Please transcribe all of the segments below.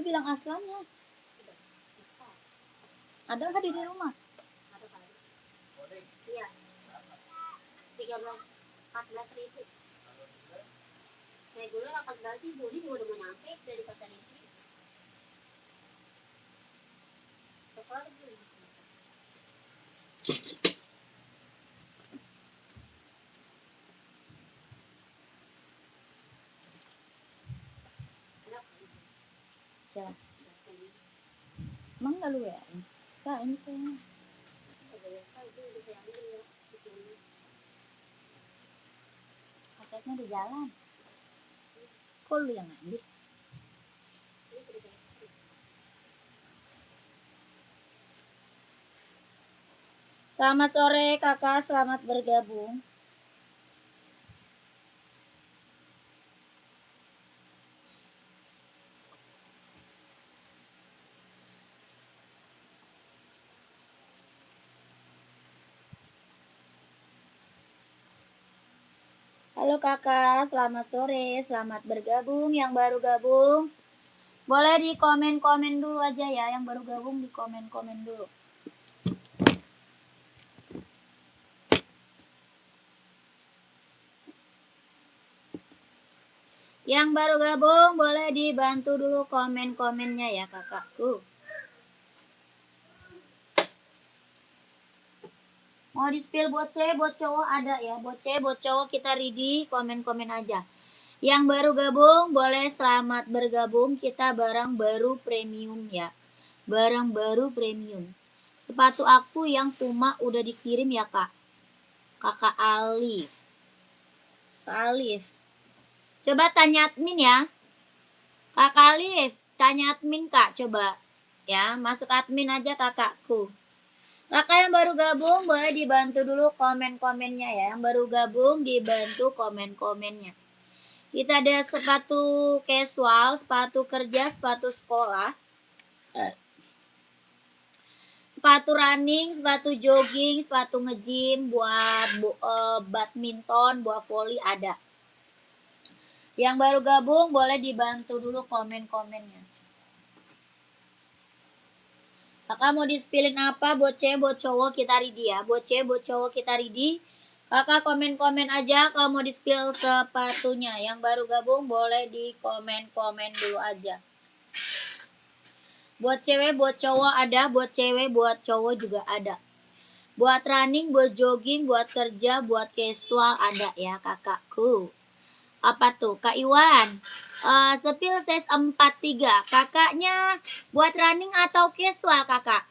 bilang aslannya. Ada nggak di rumah? Ada kali. Iya. 14 ribu. Reguler 14.000. Ini juga udah mau nyampe dari pasar ini. Sekarang beli. Siapa? Emang nggak lu ya? Enggak, ini saya. Paketnya di jalan. Kok lu yang ngambil? Selamat sore kakak, selamat bergabung. Halo kakak, selamat sore, selamat bergabung. Yang baru gabung, boleh di komen-komen dulu aja ya. Yang baru gabung di komen-komen dulu. Yang baru gabung boleh dibantu dulu komen-komennya ya kakakku. Mau di-spill buat cewek, buat cowok ada ya. Buat cewek, buat cowok kita ready, komen-komen aja. Yang baru gabung boleh selamat bergabung. Kita barang baru premium ya. Barang baru premium. Sepatu aku yang Puma udah dikirim ya kak. Kakak Alif. Kak Alif. Coba tanya admin ya. Kakak Alif, tanya admin kak coba. Ya, masuk admin aja kakakku. Kakak yang baru gabung boleh dibantu dulu komen-komennya ya. Yang baru gabung dibantu komen-komennya. Kita ada sepatu casual, sepatu kerja, sepatu sekolah. Sepatu running, sepatu jogging, sepatu nge-gym, buat badminton, buat volley ada. Yang baru gabung boleh dibantu dulu komen-komennya. Kakak mau di-spillin apa buat cewek, buat cowok kita ready ya. Buat cewek, buat cowok kita ready. Kakak komen-komen aja kalau mau di-spill sepatunya. Yang baru gabung boleh di komen-komen dulu aja. Buat cewek, buat cowok ada. Buat cewek, buat cowok juga ada. Buat running, buat jogging, buat kerja, buat casual ada ya kakakku. Apa tuh Kak Iwan? Sepil size 43. Kakaknya buat running atau casual kakak?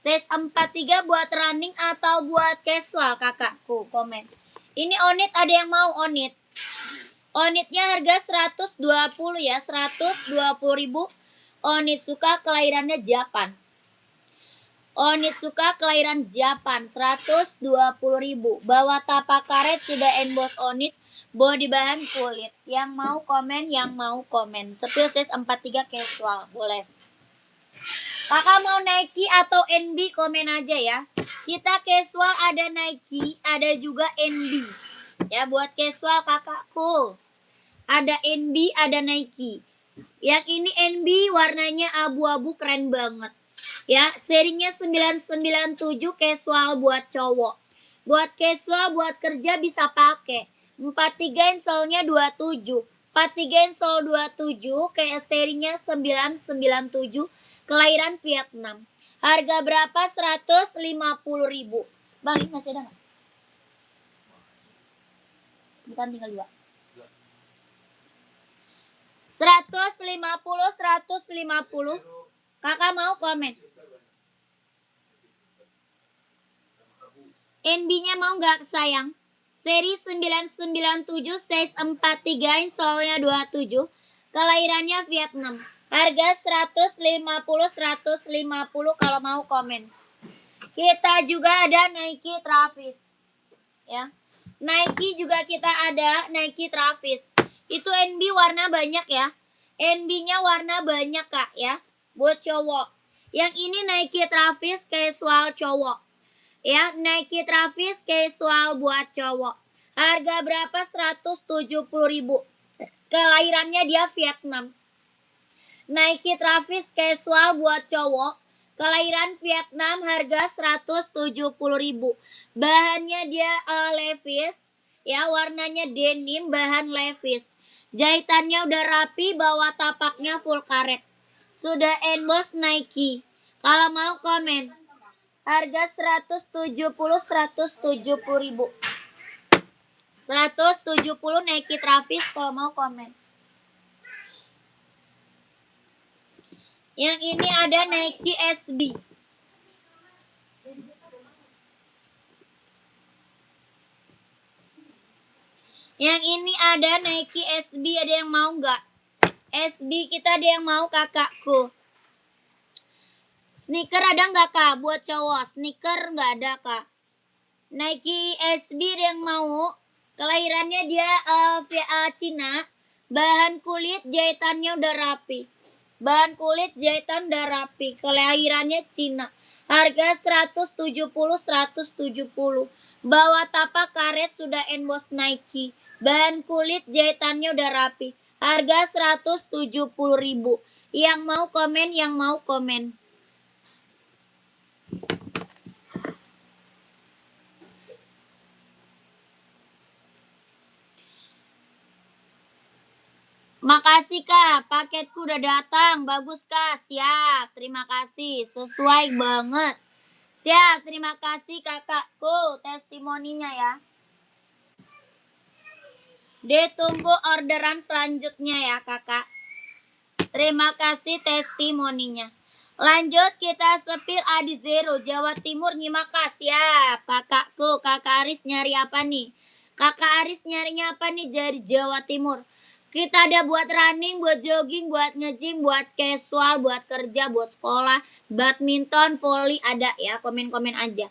Size 43 buat running atau buat casual kakakku? Komen. Ini onit ada yang mau onit? Onitnya harga 120 ya. 120.000. Onit suka kelahirannya Japan. Onit suka kelahiran Japan 120.000. Bawa tapak karet sudah emboss onit. Body bahan kulit. Yang mau komen, yang mau komen. Sepil size 43 casual. Boleh. Kakak mau Nike atau NB komen aja ya. Kita casual ada Nike, ada juga NB. Ya buat casual kakakku. Ada NB, ada Nike. Yang ini NB warnanya abu-abu keren banget. Ya, serinya 997 casual buat cowok. Buat casual, buat kerja bisa pakai. 43 insolnya 27. 43 insol 27 kayak serinya 997 kelahiran Vietnam. Harga berapa? 150.000. Bang, ini masih ada nggak? Bukan tinggal 2. 150. Kakak mau komen? NB-nya mau nggak sayang? Seri 997 size 43 insolnya 27. Kelahirannya Vietnam. Harga 150 kalau mau komen. Kita juga ada Nike Travis. Ya. Nike juga kita ada Nike Travis. Itu NB warna banyak ya. NB-nya warna banyak kak ya. Buat cowok. Yang ini Nike Travis casual cowok. Ya, Nike Travis casual buat cowok. Harga berapa? 170.000. Kelahirannya dia Vietnam. Nike Travis casual buat cowok. Kelahiran Vietnam, harga 170.000. Bahannya dia Levi's, ya, warnanya denim, bahan Levi's. Jahitannya udah rapi, bawah tapaknya full karet. Sudah emboss Nike. Kalau mau komen. Harga 170.000. 170 Nike Travis, kalau mau komen. Yang ini ada Nike SB. Yang ini ada Nike SB, ada yang mau nggak? SB kita ada yang mau, kakakku. Sneaker ada nggak, kak? Buat cowok, sneaker nggak ada, kak. Nike SB ada yang mau. Kelahirannya dia Cina. Bahan kulit, jahitannya udah rapi. Bahan kulit, jahitan udah rapi. Kelahirannya Cina. Harga 170. Bawah tapak karet sudah emboss Nike. Bahan kulit, jahitannya udah rapi. Harga 170.000. Yang mau komen, yang mau komen. Makasih, kak, paketku udah datang. Bagus, kak, siap. Terima kasih, sesuai banget. Siap, terima kasih kakakku testimoninya ya. Ditunggu orderan selanjutnya ya, kakak. Terima kasih testimoninya. Lanjut, kita sepil Adi Zero, Jawa Timur. Nyimak, siap. Kakakku, kakak Aris nyari apa nih? Kakak Aris nyarinya apa nih dari Jawa Timur? Kita ada buat running, buat jogging, buat nge-gym, buat casual, buat kerja, buat sekolah, badminton, volley ada ya. Komen-komen aja.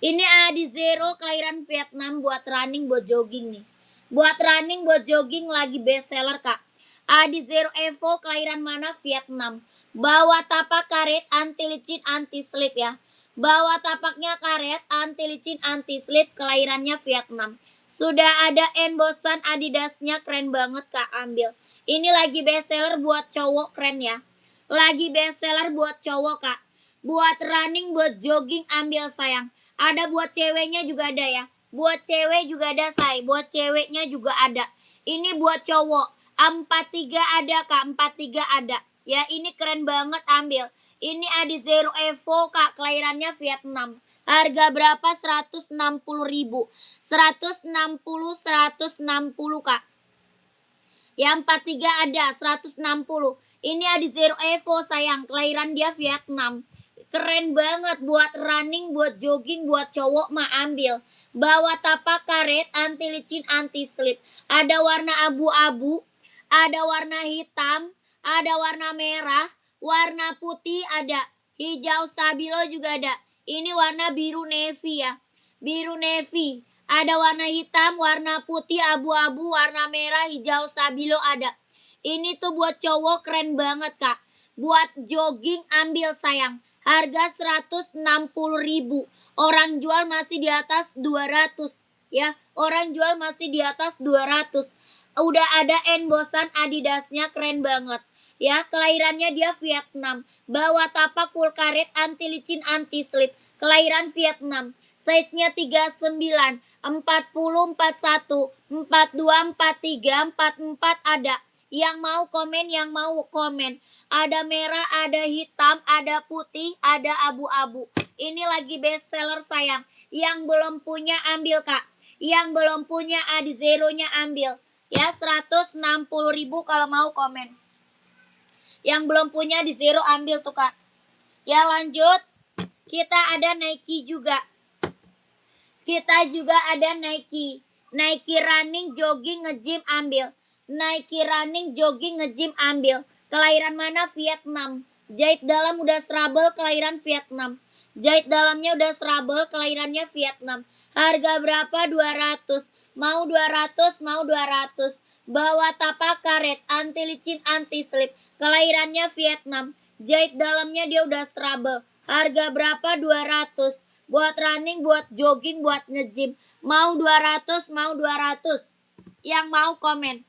Ini Adi Zero, kelahiran Vietnam, buat running, buat jogging nih. Buat running, buat jogging lagi best seller, kak. Adi Zero Evo, kelahiran mana? Vietnam. Bawa tapak karet, anti licin, anti slip ya. Bawa tapaknya karet, anti licin, anti slip, kelahirannya Vietnam. Sudah ada embossan Adidasnya, keren banget, kak, ambil. Ini lagi best seller buat cowok, keren ya. Lagi best seller buat cowok, kak. Buat running, buat jogging, ambil sayang. Ada buat ceweknya juga ada ya. Buat cewek juga ada, say. Buat ceweknya juga ada. Ini buat cowok. 43 ada, kak. 43 ada. Ya, ini keren banget, ambil. Ini Adi Zero Evo, kak. Kelahirannya Vietnam. Harga berapa? 160.000. 160, kak. Yang 43 ada, 160. Ini Adi Zero Evo, sayang. Kelahiran dia Vietnam. Keren banget buat running, buat jogging, buat cowok mah ambil. Bawa tapak karet, anti licin, anti slip. Ada warna abu-abu, ada warna hitam, ada warna merah, warna putih ada. Hijau stabilo juga ada. Ini warna biru navy ya. Biru navy. Ada warna hitam, warna putih, abu-abu, warna merah, hijau stabilo ada. Ini tuh buat cowok keren banget, kak. Buat jogging ambil, sayang. Harga 160.000. Orang jual masih di atas 200 ya. Orang jual masih di atas 200. Udah ada embossan Adidasnya, keren banget. Ya, kelahirannya dia Vietnam. Bawa tapak full karet, anti licin, anti slip. Kelahiran Vietnam. Size-nya 39, 40, 41, 42, 43, 44 ada. Yang mau komen, yang mau komen. Ada merah, ada hitam, ada putih, ada abu-abu. Ini lagi best seller, sayang. Yang belum punya ambil, kak. Yang belum punya Adi Zero-nya ambil. Ya, 160.000 kalau mau komen. Yang belum punya di Zero ambil tuh, kak. Ya, lanjut. Kita ada Nike juga. Kita juga ada Nike. Nike running, jogging, nge-gym ambil. Nike running, jogging, nge-gym ambil. Kelahiran mana? Vietnam. Jahit dalam udah strabel, kelahiran Vietnam. Jahit dalamnya udah strabel, kelahirannya Vietnam. Harga berapa? 200. Mau 200, mau 200. Bawa tapak karet, anti licin, anti slip. Kelahirannya Vietnam. Jahit dalamnya dia udah strabel. Harga berapa? 200. Buat running, buat jogging, buat nge-gym. Mau 200, mau 200. Yang mau komen.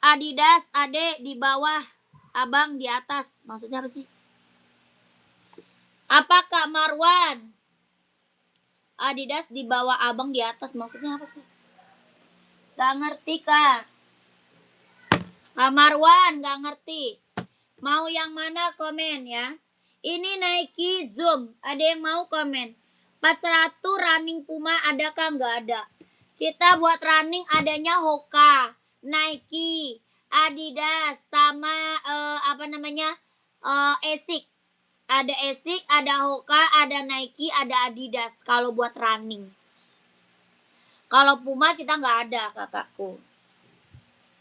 Adidas ade di bawah, abang di atas. Maksudnya apa sih? Apa Kak Marwan? Adidas di bawah, abang di atas. Maksudnya apa sih? Gak ngerti Kak. Kak Marwan gak ngerti. Mau yang mana komen ya? Ini Nike Zoom. Ada yang mau komen? 400 running Puma adakah? Nggak ada. Kita buat running adanya Hoka, Nike, Adidas, sama apa namanya? Asics. Ada Asics, ada Hoka, ada Nike, ada Adidas kalau buat running. Kalau Puma kita nggak ada kakakku.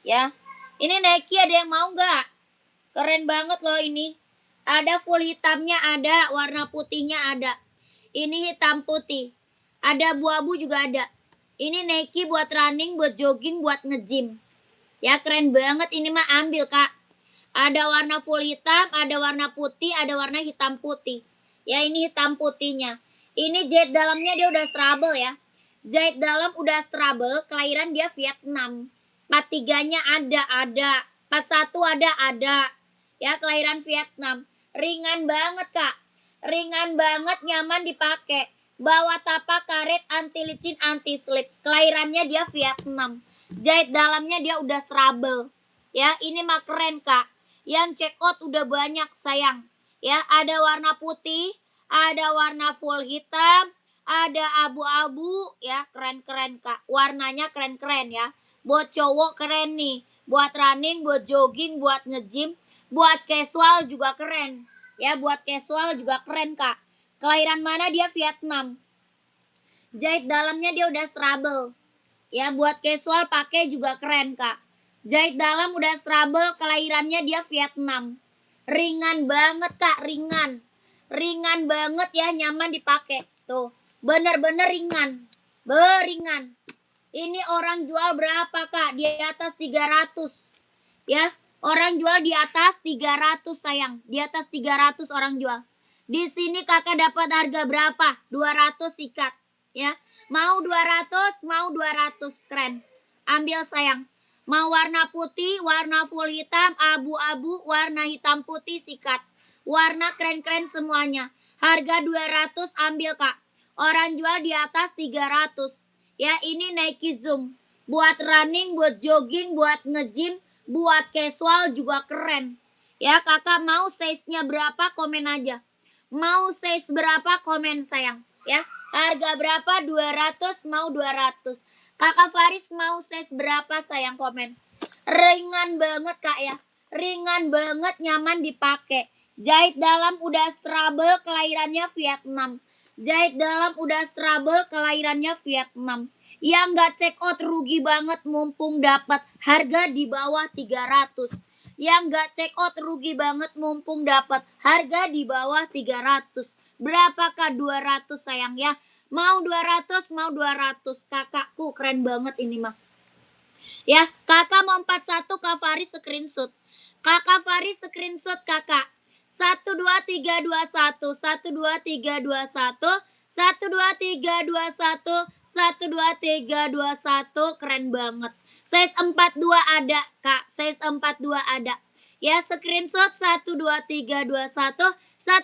Ya. Ini Nike ada yang mau nggak? Keren banget loh ini. Ada full hitamnya ada, warna putihnya ada. Ini hitam putih. Ada abu-abu juga ada. Ini Nike buat running, buat jogging, buat nge-gym. Ya keren banget ini mah, ambil Kak. Ada warna full hitam, ada warna putih, ada warna hitam putih. Ya ini hitam putihnya. Ini jahit dalamnya dia udah strabel ya. Jahit dalam udah strabel, kelahiran dia Vietnam. 43-nya ada. 41 ada. Ya kelahiran Vietnam. Ringan banget Kak. Ringan banget, nyaman dipakai. Bawa tapak, karet, anti licin, anti slip. Kelahirannya dia Vietnam. Jahit dalamnya dia udah strabel. Ya ini mah keren Kak. Yang check out udah banyak sayang. Ya ada warna putih, ada warna full hitam, ada abu-abu. Ya keren-keren Kak. Warnanya keren-keren ya. Buat cowok keren nih. Buat running, buat jogging, buat nge-gym. Buat casual juga keren. Ya, buat casual juga keren, Kak. Kelahiran mana dia? Vietnam. Jahit dalamnya dia udah strabel. Ya, buat casual pakai juga keren, Kak. Jahit dalam udah strabel, kelahirannya dia Vietnam. Ringan banget, Kak, ringan. Ringan banget ya, nyaman dipakai. Tuh, bener-bener ringan. Beringan. Ini orang jual berapa, Kak? Di atas 300. Ya, orang jual di atas 300 sayang. Di atas 300 orang jual. Di sini kakak dapat harga berapa? 200 sikat. Ya, mau 200, mau 200. Keren. Ambil sayang. Mau warna putih, warna full hitam, abu-abu, warna hitam putih sikat. Warna keren-keren semuanya. Harga 200 ambil Kak. Orang jual di atas 300. Ya, ini Nike Zoom. Buat running, buat jogging, buat nge-gym, buat casual juga keren. Ya kakak mau size-nya berapa komen aja. Mau size berapa komen sayang. Ya harga berapa? 200, mau 200. Kakak Faris mau size berapa sayang komen. Ringan banget Kak ya. Ringan banget, nyaman dipakai. Jahit dalam udah strabel, kelahirannya Vietnam. Jahit dalam udah strabel, kelahirannya Vietnam. Yang nggak check out rugi banget, mumpung dapat harga di bawah 300. Yang nggak check out rugi banget, mumpung dapat harga di bawah 300. Berapakah 200 sayang ya? Mau 200, mau 200. Kakakku keren banget ini mah. Ya, kakak mau 41, Kak Faris screenshot. Kakak Faris screenshot kakak. 1 2 3 2 1 1 2 3 2 1 1 2 3 2 1 1 2 3 2 1. Keren banget. Size 42 ada Kak. Size 42 ada. Ya screenshot 1 2 3 2 1 1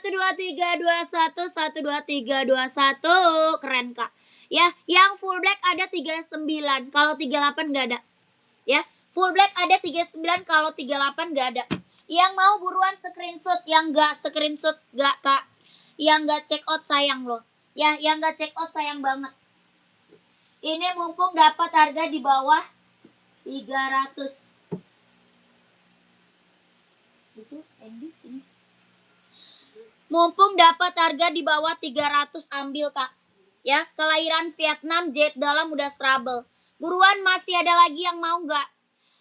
2 3 2 1 1 2 3 2 1. Keren Kak. Ya, yang full black ada 39. Kalau 38 enggak ada. Ya, full black ada 39, kalau 38 enggak ada. Yang mau buruan screenshot, yang enggak screenshot enggak Kak. Yang enggak check out sayang loh. Ya, yang enggak check out sayang banget. Ini mumpung dapat harga di bawah 300. Itu ending sini. Mumpung dapat harga di bawah 300 ambil Kak. Ya, kelahiran Vietnam, jahit dalam udah strabel. Buruan, masih ada lagi yang mau enggak?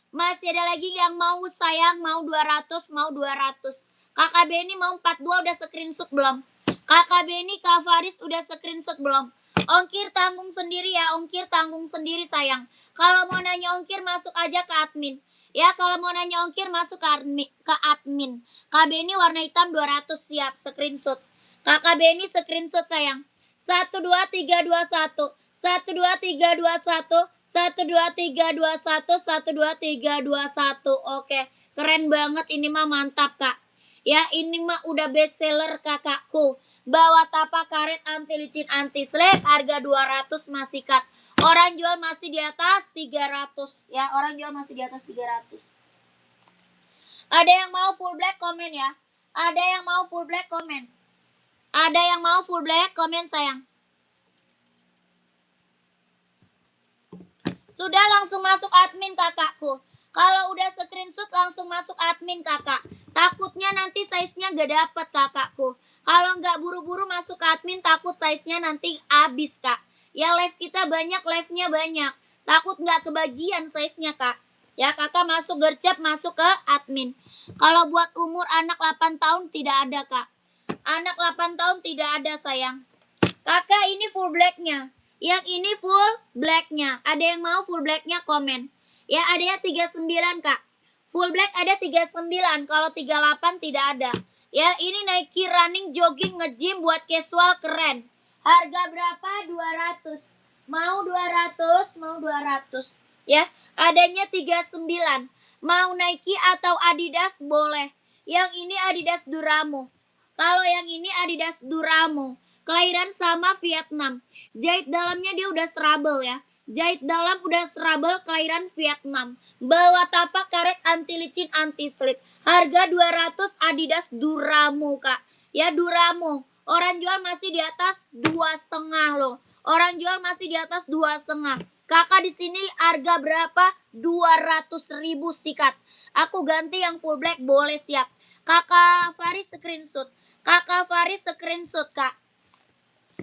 Masih ada lagi yang mau sayang, mau 200, mau 200. Kakak Beni mau 42 udah screenshot belum? Kakak Beni, Kak Faris udah screenshot belum? Ongkir tanggung sendiri ya, ongkir tanggung sendiri sayang. Kalau mau nanya ongkir masuk aja ke admin. Ya, kalau mau nanya ongkir masuk ke admin. Kak Beni warna hitam 200 siap screenshot. Kakak Beni screenshot sayang. 1 2 3 2 1. 1 2 3 2 1. 1, 2, 3, 2, 1, 1, 2, 3, 2, 1. Oke, keren banget ini mah, mantap Kak. Ya, ini mah udah best seller kakakku. Bawa tapak karet anti licin anti slip, harga 200 masih cut. Orang jual masih di atas 300. Ya, orang jual masih di atas 300. Ada yang mau full black komen ya. Ada yang mau full black komen. Ada yang mau full black komen sayang. Sudah langsung masuk admin kakakku. Kalau udah screenshot langsung masuk admin kakak. Takutnya nanti size-nya gak dapet kakakku. Kalau nggak buru-buru masuk admin takut size-nya nanti habis kak. Ya live kita banyak, live-nya banyak. Takut nggak kebagian size-nya kak. Ya kakak masuk gercep masuk ke admin. Kalau buat umur anak 8 tahun tidak ada kak. Anak 8 tahun tidak ada sayang. Kakak ini full black-nya. Yang ini full black-nya. Ada yang mau full black-nya komen. Ya adanya 39 kak. Full black ada 39. Kalau 38 tidak ada. Ya ini Nike running jogging nge-gym buat casual keren. Harga berapa? 200. Mau 200? Mau 200. Ya adanya 39. Mau Nike atau Adidas boleh. Yang ini Adidas Duramo. Kalau yang ini Adidas Duramo. Kelahiran sama Vietnam. Jahit dalamnya dia udah trouble ya. Jahit dalam udah trouble, kelahiran Vietnam. Bawa tapak karet anti licin anti slip. Harga 200 Adidas Duramo kak. Ya Duramo. Orang jual masih di atas 2,5 loh. Orang jual masih di atas 2,5. Kakak di sini harga berapa? 200.000 sikat. Aku ganti yang full black boleh siap. Kakak Faris screenshot. Kakak Faris screenshot kak.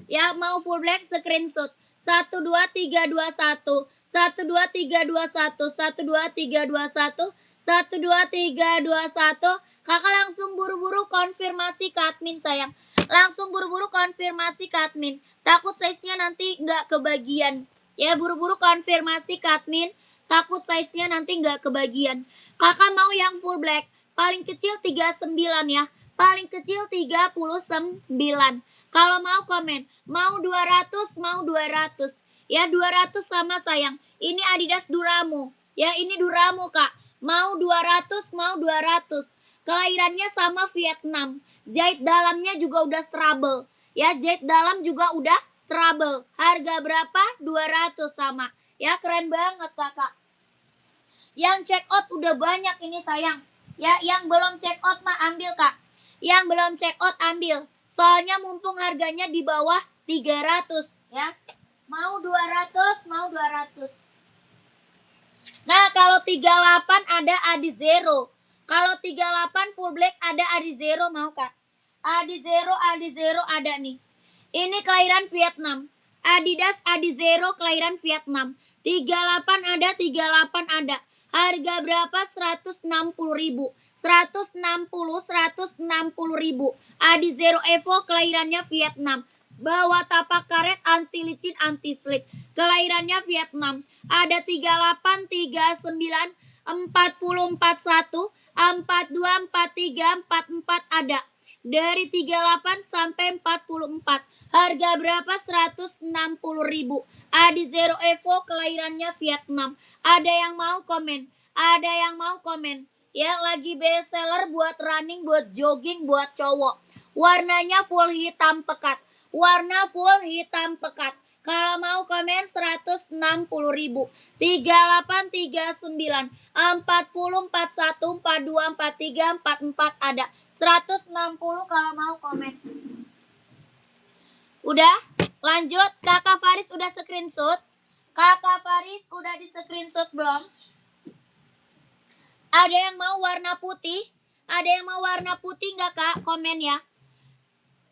Ya mau full black screenshot. 1, 2, 3, 2, 1. 1, 2, 3, 2, 1. 1, 2, 3, 2, 1. 1, 2, 3, 2, 1. Kakak langsung buru-buru konfirmasi ke admin sayang. Langsung buru-buru konfirmasi ke admin. Takut size-nya nanti nggak kebagian. Ya buru-buru konfirmasi ke admin. Takut size-nya nanti nggak kebagian. Kakak mau yang full black. Paling kecil 39 ya. Paling kecil 39. Kalau mau komen, mau 200, mau 200. Ya 200 sama sayang. Ini Adidas Duramo. Ya ini Duramo kak. Mau 200, mau 200. Kelahirannya sama Vietnam. Jahit dalamnya juga udah trouble. Ya jahit dalam juga udah trouble. Harga berapa? 200 sama. Ya keren banget kakak. Yang check out udah banyak ini sayang. Ya yang belum check out mah ambil kak. Yang belum check out ambil. Soalnya mumpung harganya di bawah 300 ya. Mau 200, mau 200. Nah, kalau 38 ada Adi Zero. Kalau 38 full black ada Adi Zero mau Kak. Adi Zero ada nih. Ini kelahiran Vietnam. Adidas Adi Zero kelahiran Vietnam. 38 ada, 38 ada. Harga berapa? 160.000. 160.000. Adi Zero Evo kelahirannya Vietnam. Bawa tapak karet anti licin anti slip. Kelahirannya Vietnam. Ada 38, 39, 40, 41, 42, 43, 44 ada. Dari 38 sampai 44. Harga berapa? 160.000. Adi Zero Evo kelahirannya Vietnam. Ada yang mau komen? Ada yang mau komen? Ya lagi best seller buat running, buat jogging, buat cowok. Warnanya full hitam pekat. Warna full hitam pekat. Kalau mau komen 160.000. 38, 39, 40, 41, 42, 43, 44 ada. 160 kalau mau komen. Udah? Lanjut. Kakak Faris udah screenshot? Kakak Faris udah di screenshot belum? Ada yang mau warna putih? Ada yang mau warna putih nggak kak? Komen ya.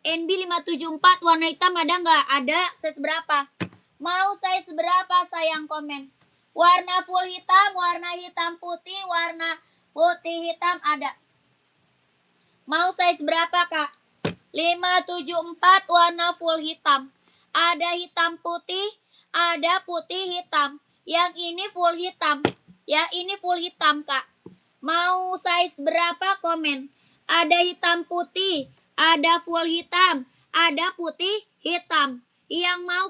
NB574 warna hitam ada nggak? Ada. Size berapa? Mau size berapa sayang komen? Warna full hitam, warna hitam putih, warna putih hitam ada. Mau size berapa kak? 574 warna full hitam. Ada hitam putih, ada putih hitam. Yang ini full hitam. Ya ini full hitam kak. Mau size berapa komen? Ada hitam putih, ada full hitam, ada putih hitam. Yang mau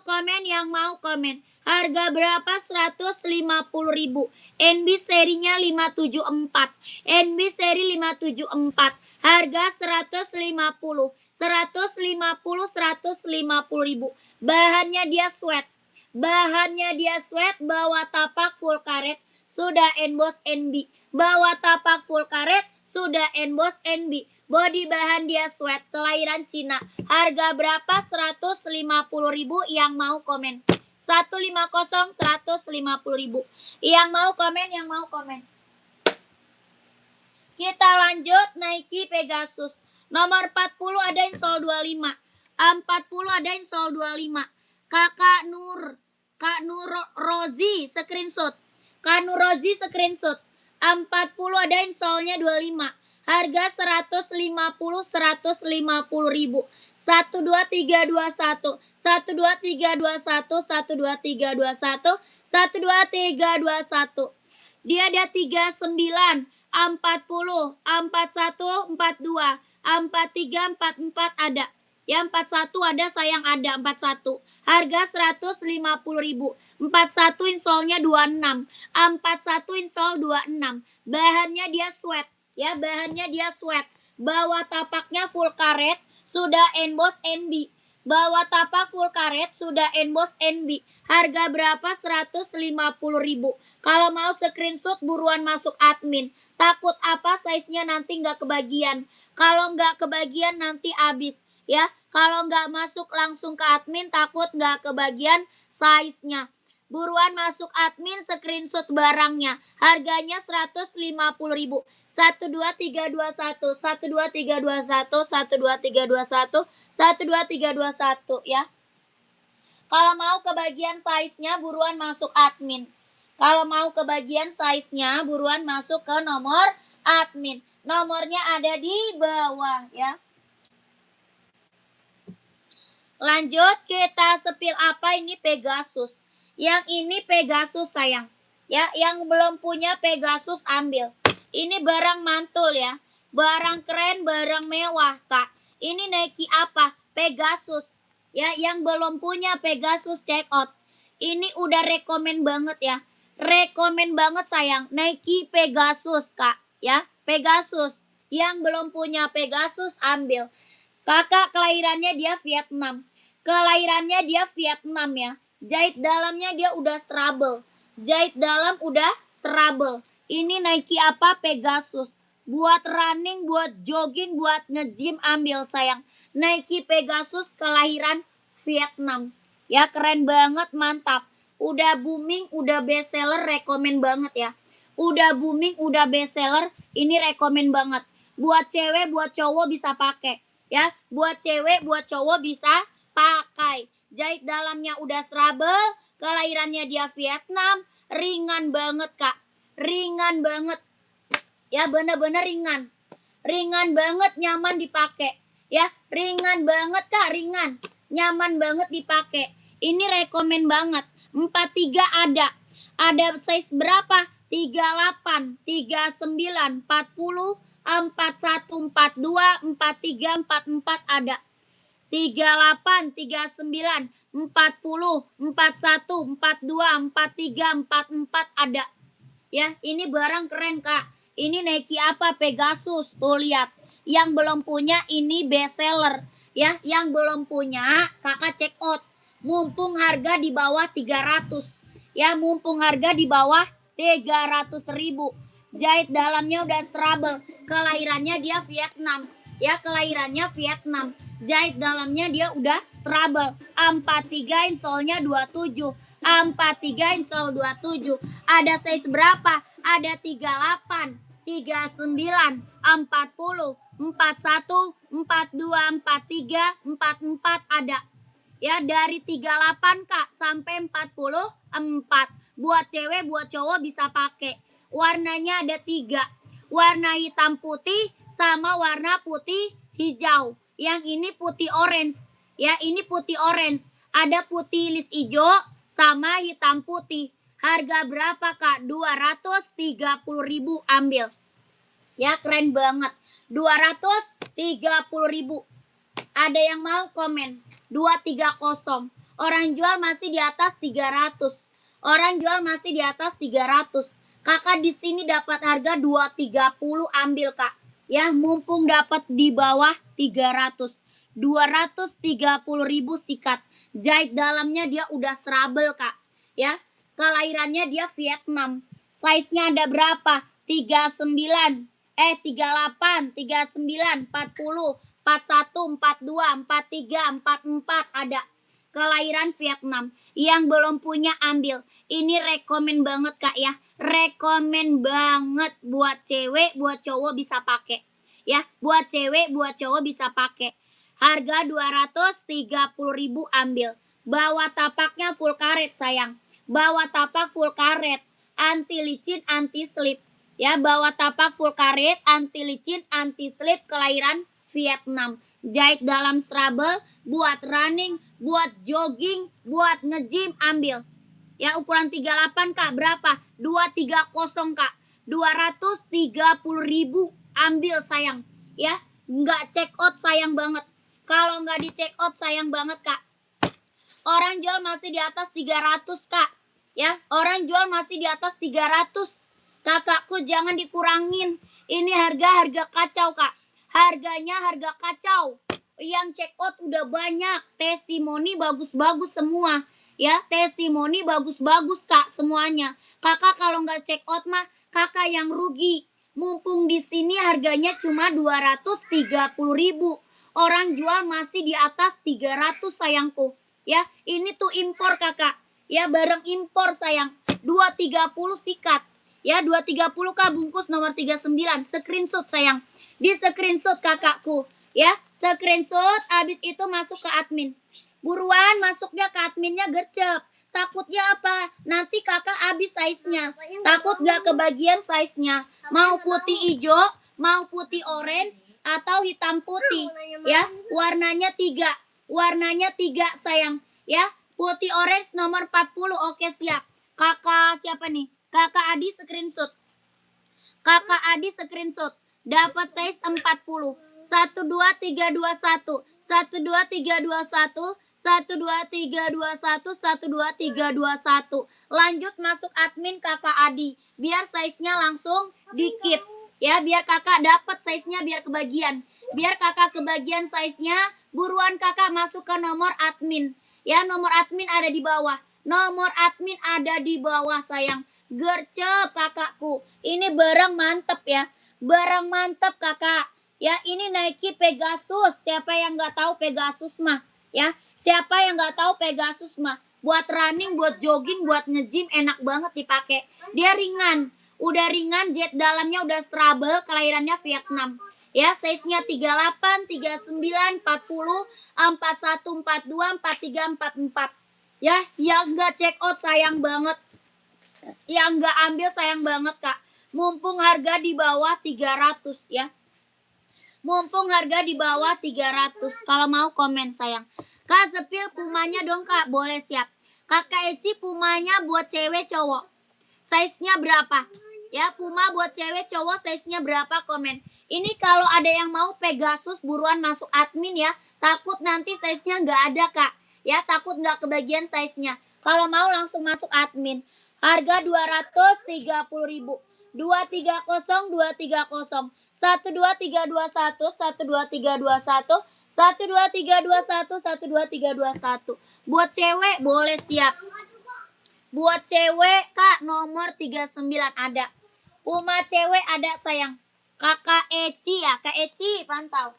komen. Harga berapa? 150.000. NB serinya 574. NB seri 574. Harga 150. 150.000. Bahannya dia sweat. Bawa tapak full karet, sudah emboss NB. Bawa tapak full karet, sudah emboss NB. Body bahan dia sweat, kelahiran Cina. Harga berapa? 150.000. Yang mau komen. 150, 150.000. Yang mau komen. Kita lanjut Nike Pegasus. Nomor 40 ada insol 25. 40 ada insol 25. Kak Nur Rozi screenshot. 40 ada insolnya 25. Harga 150.000. 12321. 12321. Dia ada 39, 40, 41, 42, 43, 44 ada. Ya 41 ada sayang ada 41. Harga 150.000. 41 insolnya 26. 41 insol 26. Bahannya dia sweat. Ya bahannya dia sweat. Bawa tapaknya full karet, sudah emboss NB. Bawa tapak full karet, sudah emboss NB. Harga berapa? 150.000. Kalau mau screenshot buruan masuk admin. Takut apa? Size-nya nanti nggak kebagian. Kalau nggak kebagian nanti habis. Ya, kalau nggak masuk langsung ke admin, takut nggak kebagian size-nya. Buruan masuk admin, screenshot barangnya. Harganya 150.000. 12321, 12321, 12321, 12321 ya. Kalau mau kebagian size-nya buruan masuk admin. Kalau mau kebagian size-nya buruan masuk ke nomor admin. Nomornya ada di bawah ya. Lanjut kita sepil apa ini Pegasus. Yang ini Pegasus sayang. Ya, yang belum punya Pegasus ambil. Ini barang mantul ya. Barang keren, barang mewah, Kak. Ini Nike apa? Pegasus. Ya, yang belum punya Pegasus check out. Ini udah rekomen banget ya. Rekomen banget sayang. Nike Pegasus, Kak. Ya, Pegasus. Yang belum punya Pegasus ambil. Kakak kelahirannya dia Vietnam. Kelahirannya dia Vietnam ya. Jahit dalamnya dia udah strabel. Jahit dalam udah strabel. Ini Nike apa? Pegasus. Buat running, buat jogging, buat nge-gym ambil sayang. Nike Pegasus kelahiran Vietnam. Ya keren banget, mantap. Udah booming, udah bestseller, rekomen banget ya. Udah booming, udah bestseller, ini rekomen banget. Buat cewek, buat cowok bisa pakai. Ya, buat cewek, buat cowok bisa pakai. Jahit dalamnya udah strabel, kelahirannya dia Vietnam, ringan banget Kak. Ringan banget. Ya bener-bener ringan. Ringan banget, nyaman dipakai. Ya, ringan banget Kak, ringan. Nyaman banget dipakai. Ini rekomen banget. 43 ada. Ada size berapa? 38, 39, 40, 41, 42, 43, 44 ada. 38, 39, 40, 41, 42, 43, 44 ada. Ya, ini barang keren Kak. Ini Nike apa? Pegasus. Tuh lihat. Yang belum punya ini best seller. Ya, yang belum punya Kakak check out. Mumpung harga di bawah 300. Ya, mumpung harga di bawah 300.000. Jahit dalamnya udah strabel. Kelahirannya dia Vietnam. Ya, kelahirannya Vietnam. Jahit dalamnya dia udah strabel. 43 insolnya 27. 43 insol 27. Ada size berapa? Ada 38, 39, 40, 41, 42, 43, 44 ada. Ya dari 38 Kak sampai 44. Buat cewek, buat cowok bisa pakai. Warnanya ada 3. Warna hitam putih sama warna putih hijau. Yang ini putih orange. Ya, ini putih orange. Ada putih lis hijau sama hitam putih. Harga berapa Kak? 230.000 ambil. Ya keren banget. 230.000. Ada yang mau komen? 230. Orang jual masih di atas 300. Orang jual masih di atas 300. Kakak di sini dapat harga 230, ambil Kak. Ya, mumpung dapat di bawah 300. 230.000 sikat. Jahit dalamnya dia udah trouble Kak. Ya, kelahirannya dia Vietnam. Size-nya ada berapa? 39, 38, 39, 40, 41, 42, 43, 44 ada. Kelahiran Vietnam. Yang belum punya ambil. Ini rekomen banget Kak ya. Rekomen banget buat cewek, buat cowok bisa pakai. Ya, buat cewek, buat cowok bisa pakai. Harga 230.000 ambil. Bawa tapaknya full karet sayang. Bawa tapak full karet. Anti licin, anti slip. Ya, bawa tapak full karet, anti licin, anti slip, kelahiran Vietnam. Jahit dalam strabel, buat running, buat jogging, buat nge-gym ambil. Ya, ukuran 38 Kak, berapa? 230 Kak. 230.000 ambil sayang. Ya, nggak check out sayang banget. Kalau nggak di check out sayang banget Kak. Orang jual masih di atas 300 Kak. Ya, orang jual masih di atas 300. Kakakku jangan dikurangin. Ini harga kacau Kak. Harganya harga kacau. Yang check out udah banyak. Testimoni bagus-bagus semua. Ya, testimoni bagus-bagus Kak semuanya. Kakak kalau nggak check out mah kakak yang rugi. Mumpung di sini harganya cuma 230.000. Orang jual masih di atas 300 sayangku. Ya, ini tuh impor kakak. Ya, barang impor sayang. 230 sikat. Ya, 230 Kak, bungkus nomor 39. Screenshot sayang. Di screenshot kakakku. Ya, screenshot habis itu masuk ke admin. Buruan masuknya ke adminnya gercep. Takutnya apa? Nanti kakak habis size-nya. Takut gak kebagian size-nya. Mau putih hijau, mau putih orange, atau hitam putih. Ya, warnanya 3. Warnanya 3 sayang. Ya, putih orange nomor 40. Oke, siap. Kakak siapa nih? Kakak Adi screenshot. Kakak Adi screenshot. Dapat size 40. 12321. 12321. 12321. 12321. Lanjut masuk admin kakak Adi. Biar size-nya langsung dikit. Ya, biar kakak dapat size-nya biar kebagian. Biar kakak kebagian size-nya, buruan kakak masuk ke nomor admin. Ya, nomor admin ada di bawah. Nomor admin ada di bawah sayang. Gercep kakakku. Ini barang mantep ya. Barang mantep kakak. Ya, ini Nike Pegasus. Siapa yang nggak tahu Pegasus mah? Ya, siapa yang nggak tahu Pegasus mah? Buat running, buat jogging, buat nge-gym enak banget dipakai. Dia ringan. Udah ringan, jet dalamnya udah trouble, kelahirannya Vietnam. Ya, size-nya 38, 39, 40, 41, 42, 43, 44. Ya, yang nggak check out sayang banget. Yang nggak ambil sayang banget Kak. Mumpung harga di bawah 300 ya. Mumpung harga di bawah 300. Kalau mau komen sayang. Kak, sepil pumanya dong Kak. Boleh, siap. Kakak Eci pumanya buat cewek cowok. Size-nya berapa? Ya, puma buat cewek cowok size-nya berapa, komen. Ini kalau ada yang mau Pegasus buruan masuk admin ya. Takut nanti size-nya nggak ada Kak. Ya, takut nggak kebagian size-nya. Kalau mau langsung masuk admin. Harga 230.000. 230, 230, 12321, 12321, 12321, 12321. Buat cewek boleh, siap. Buat cewek Kak nomor 39 ada. Puma cewek ada sayang. Kakak Eci ya, Kak Eci pantau.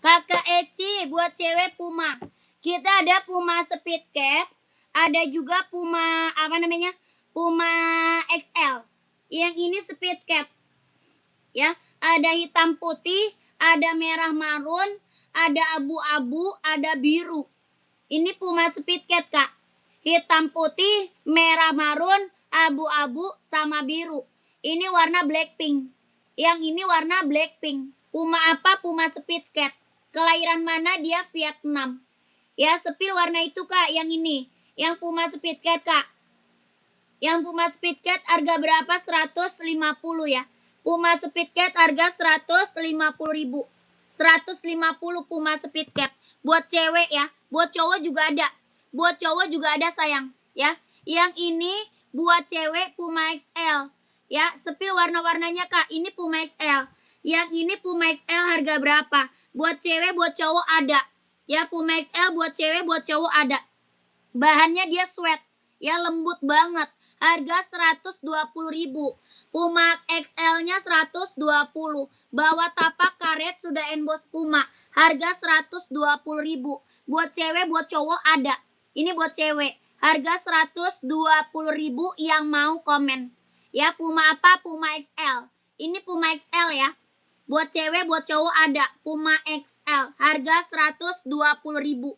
Kakak Eci buat cewek Puma. Kita ada Puma Speed Cat, ada juga Puma apa namanya? Puma XL. Yang ini Speed Cat. Ya, ada hitam putih, ada merah marun, ada abu-abu, ada biru. Ini Puma Speed Cat, Kak. Hitam putih, merah marun, abu-abu sama biru. Ini warna Blackpink. Yang ini warna Blackpink. Puma apa? Puma Speed Cat. Kelahiran mana? Dia Vietnam. Ya, sepil warna itu Kak, yang ini. Yang Puma Speed Cat Kak. Yang Puma Speed Cat harga berapa? 150 ya. Puma Speed Cat harga 150.000. 150 Puma Speed Cat. Buat cewek ya. Buat cowok juga ada. Buat cowok juga ada sayang. Ya. Yang ini buat cewek Puma XL. Ya, sepil warna-warnanya Kak. Ini Puma XL. Yang ini Puma XL harga berapa? Buat cewek, buat cowok ada. Ya, Puma XL buat cewek, buat cowok ada. Bahannya dia sweat. Ya, lembut banget. Harga 120.000. Puma XL-nya 120. Bawah tapak karet sudah emboss Puma. Harga 120.000. Buat cewek, buat cowok ada. Ini buat cewek. Harga 120.000 yang mau komen. Ya, Puma apa? Puma XL. Ini Puma XL ya. Buat cewek, buat cowok ada. Puma XL. Harga 120.000.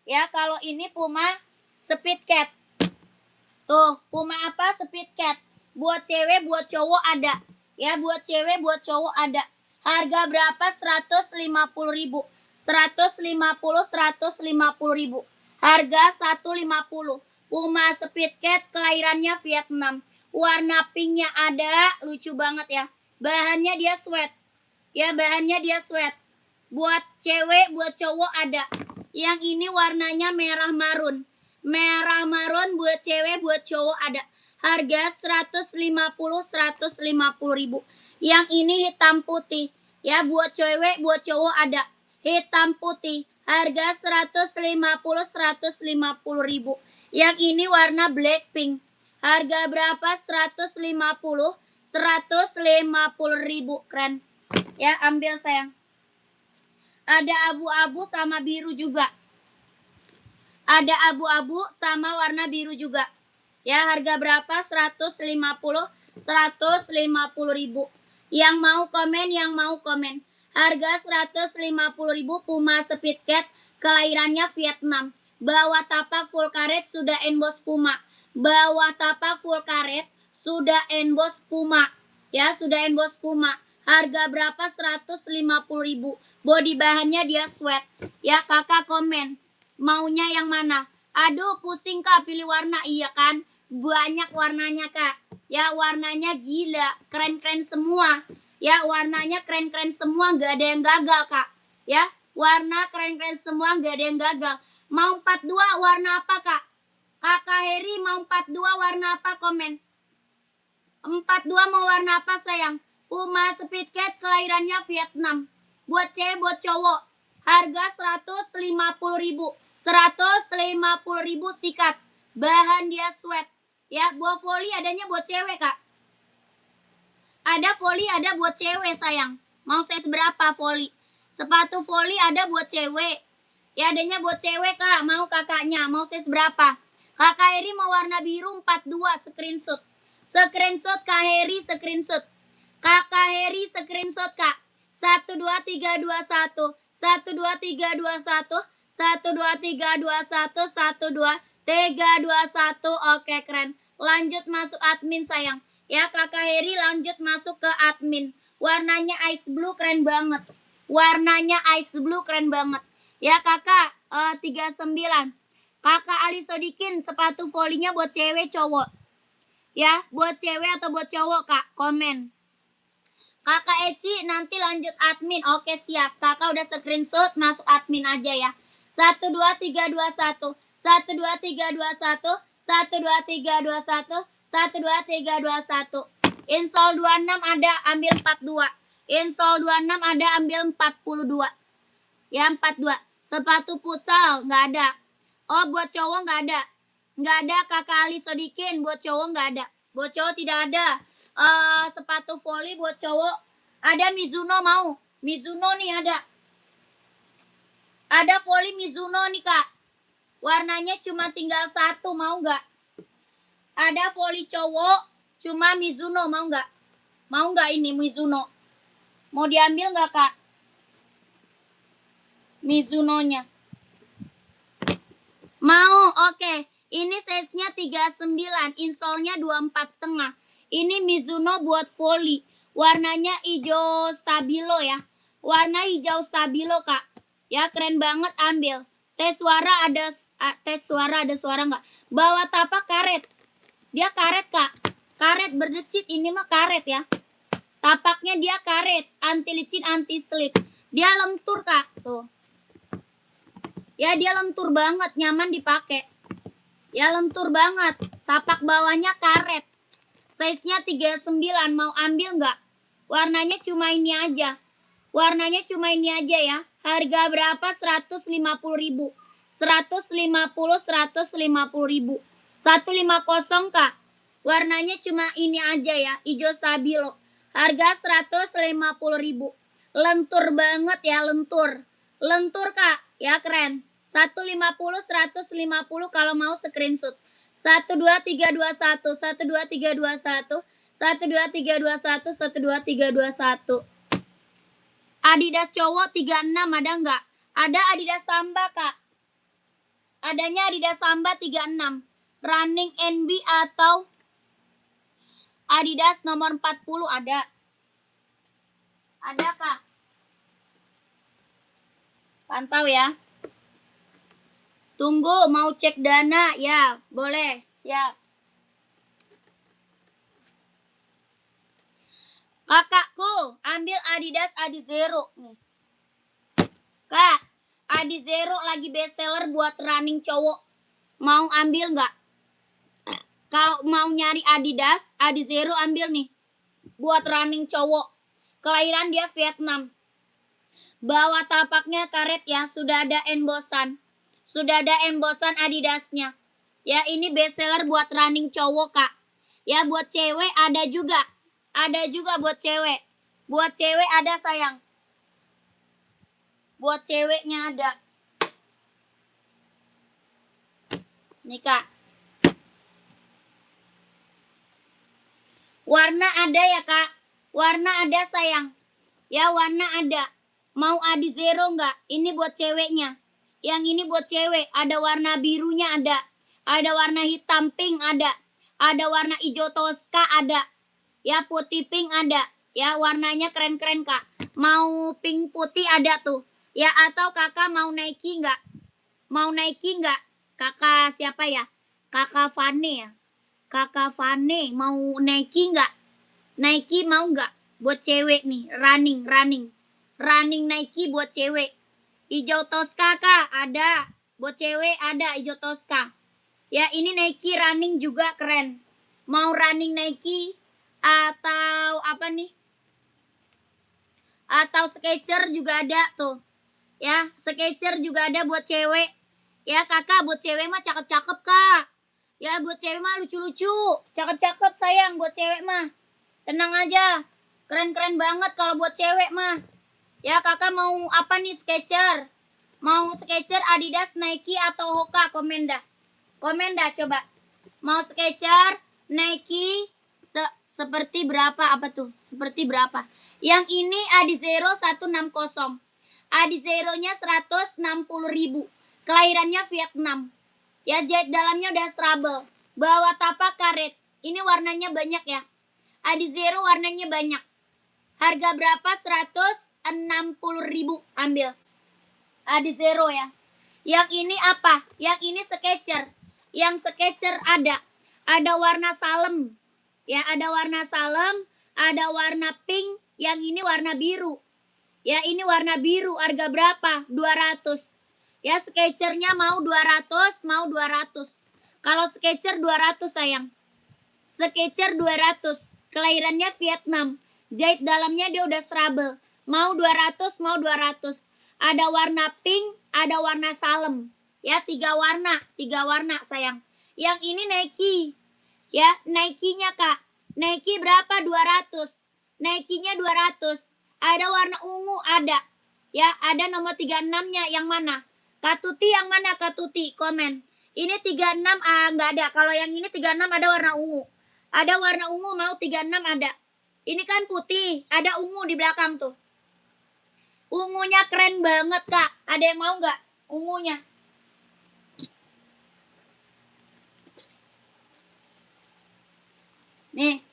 Ya, kalau ini Puma Speed Cat. Tuh, Puma apa? Speed Cat. Buat cewek, buat cowok ada. Ya, buat cewek, buat cowok ada. Harga berapa? 150.000. 150.000. Harga 150. Puma Speed Cat kelahirannya Vietnam. Warna pinknya ada, lucu banget ya. Bahannya dia sweat. Ya, bahannya dia sweat. Buat cewek, buat cowok ada. Yang ini warnanya merah marun. Merah marun buat cewek, buat cowok ada. Harga 150.000. Yang ini hitam putih. Ya, buat cewek, buat cowok ada. Hitam putih. Harga 150.000. Yang ini warna Blackpink. Harga berapa? 150.000. Keren. Ya, ambil sayang. Ada abu-abu sama biru juga. Ada abu-abu sama warna biru juga. Ya, harga berapa? 150.000. Yang mau komen, yang mau komen. Harga 150.000 Puma Speed Cat kelahirannya Vietnam. Bawah tapak full karet sudah emboss Puma. Bawah tapak full karet sudah emboss Puma. Ya, sudah emboss Puma. Harga berapa? 150.000. Body bahannya dia sweat. Ya, kakak komen. Maunya yang mana? Aduh, pusing Kak pilih warna. Iya kan? Banyak warnanya Kak. Ya, warnanya gila. Keren-keren semua. Ya, warnanya keren-keren semua. Gak ada yang gagal Kak. Ya, warna keren-keren semua. Gak ada yang gagal. Mau 42 warna apa Kak? Kakak Heri mau 42 warna apa? Komen. 42 mau warna apa sayang? Puma Speed Cat kelahirannya Vietnam. Buat cewek, buat cowok. Harga 150.000. 150.000 sikat. Bahan dia sweat. Ya, buat volley adanya buat cewek Kak. Ada volley, ada buat cewek sayang. Mau size berapa volley? Sepatu volley ada buat cewek. Ya, adanya buat cewek Kak. Mau kakaknya, mau size berapa? Kakak Heri mau warna biru 42 screenshot. Screenshot Kak Heri, screenshot. Kakak Heri screenshot Kak. 12321. 12321. 12321. 12321. Oke, keren. Lanjut masuk admin sayang. Ya, Kakak Heri lanjut masuk ke admin. Warnanya ice blue keren banget. Warnanya ice blue keren banget. Ya, Kakak 39. Kakak Ali Sodikin sepatu volleynya buat cewek cowok. Ya, buat cewek atau buat cowok Kak? Komen. Kakak Eci nanti lanjut admin. Oke, siap. Kakak udah screenshot masuk admin aja ya. 12321. 12321. 12321. 12321. Install 26 ada, ambil 42. Install 26 ada, ambil 42. Ya, 42. Sepatu futsal nggak ada. Oh, buat cowok nggak ada. Nggak ada Kakak Ali Sodikin. Buat cowok nggak ada. Buat cowok tidak ada. Sepatu volley buat cowok. Ada Mizuno mau. Mizuno nih ada. Ada volley Mizuno nih Kak. Warnanya cuma tinggal satu, mau nggak? Ada volley cowok, cuma Mizuno, mau nggak? Mau nggak ini Mizuno? Mau diambil nggak Kak? Mizuno-nya. Mau, oke. Ini size-nya 39, insole-nya 24,5. Ini Mizuno buat volley. Warnanya hijau stabilo ya. Warna hijau stabilo, Kak. Ya, keren banget, ambil. Tes suara ada suara nggak? Bawah tapak karet. Dia karet, Kak. Karet berdecit, ini mah karet ya. Tapaknya dia karet, anti licin, anti slip. Dia lentur, Kak. Tuh. Ya, dia lentur banget, nyaman dipakai. Ya, lentur banget. Tapak bawahnya karet. Size-nya 39, mau ambil nggak? Warnanya cuma ini aja. Warnanya cuma ini aja ya. Harga berapa? 150.000. 150.000. 150, Kak. Warnanya cuma ini aja ya, hijau stabilo. Harga 150.000. Lentur banget ya, lentur. Lentur, Kak. Ya, keren. 150 kalau mau screenshot. 12321 12321 12321 12321. Adidas cowok 36 ada nggak? Ada Adidas Samba, Kak. Adanya Adidas Samba 36. Running NB atau Adidas nomor 40 ada. Ada, Kak. Pantau ya. Tunggu, mau cek dana ya, boleh. Siap. Kakakku, ambil Adidas Adizero nih. Kak, Adizero lagi bestseller buat running cowok. Mau ambil nggak? Kalau mau nyari Adidas, Adizero ambil nih. Buat running cowok. Kelahiran dia Vietnam. Bawah tapaknya karet ya, sudah ada embosan. Sudah ada embosan Adidasnya. Ya, ini bestseller buat running cowok, Kak. Ya, buat cewek ada juga. Ada juga buat cewek. Buat cewek ada, sayang. Buat ceweknya ada. Nih, Kak. Warna ada ya, Kak. Warna ada, sayang. Ya, warna ada. Mau Adizero nggak? Ini buat ceweknya. Yang ini buat cewek. Ada warna birunya ada. Ada warna hitam pink ada. Ada warna hijau toska ada. Ya, putih pink ada. Ya, warnanya keren-keren, Kak. Mau pink putih ada tuh. Ya, atau kakak mau Nike nggak? Mau Nike nggak? Kakak siapa ya? Kakak Fane ya? Kakak Fane mau Nike nggak? Nike mau nggak? Buat cewek nih, running. Running Nike buat cewek. Hijau toska, Kak, ada. Buat cewek ada hijau toska. Ya, ini Nike running juga keren. Mau running Nike atau apa nih? Atau Skechers juga ada tuh. Ya, Skechers juga ada buat cewek. Ya, kakak, buat cewek mah cakep-cakep, Kak. Ya, buat cewek mah lucu-lucu. Cakep-cakep, sayang, buat cewek mah. Tenang aja. Keren-keren banget kalau buat cewek mah. Ya, kakak mau apa nih, Skechers? Mau Skechers, Adidas, Nike, atau Hoka? Komen dah. Komen dah, coba. Mau Skechers, Nike, seperti berapa? Apa tuh? Seperti berapa? Yang ini Adizero 160. Adizeronya 160.000. Kelahirannya Vietnam. Ya, jahit dalamnya udah strabel. Bawah tapak karet. Ini warnanya banyak ya. Adizero warnanya banyak. Harga berapa? 160.000. Ambil. Adizero ya. Yang ini apa? Yang ini Skechers. Yang Skechers ada. Ada warna salem. Ya, ada warna salem, ada warna pink, yang ini warna biru. Ya, ini warna biru, harga berapa? 200. Ya, Skechers-nya mau 200, mau 200. Kalau Skechers 200, sayang. Skechers 200. Kelahirannya Vietnam. Jahit dalamnya dia udah strabel. Mau 200, mau 200. Ada warna pink, ada warna salem. Ya, 3 warna, sayang. Yang ini Nike. Ya, Nike-nya, Kak. Nike berapa? 200. Nike-nya 200. Ada warna ungu ada. Ya, ada nomor 36-nya yang mana? Kak Tuti yang mana, Kak Tuti? Komen. Ini 36 nggak ada. Kalau yang ini 36 ada warna ungu. Ada warna ungu mau 36 ada. Ini kan putih, ada ungu di belakang tuh. Ungunya keren banget, Kak. Ada yang mau nggak ungunya? Nih.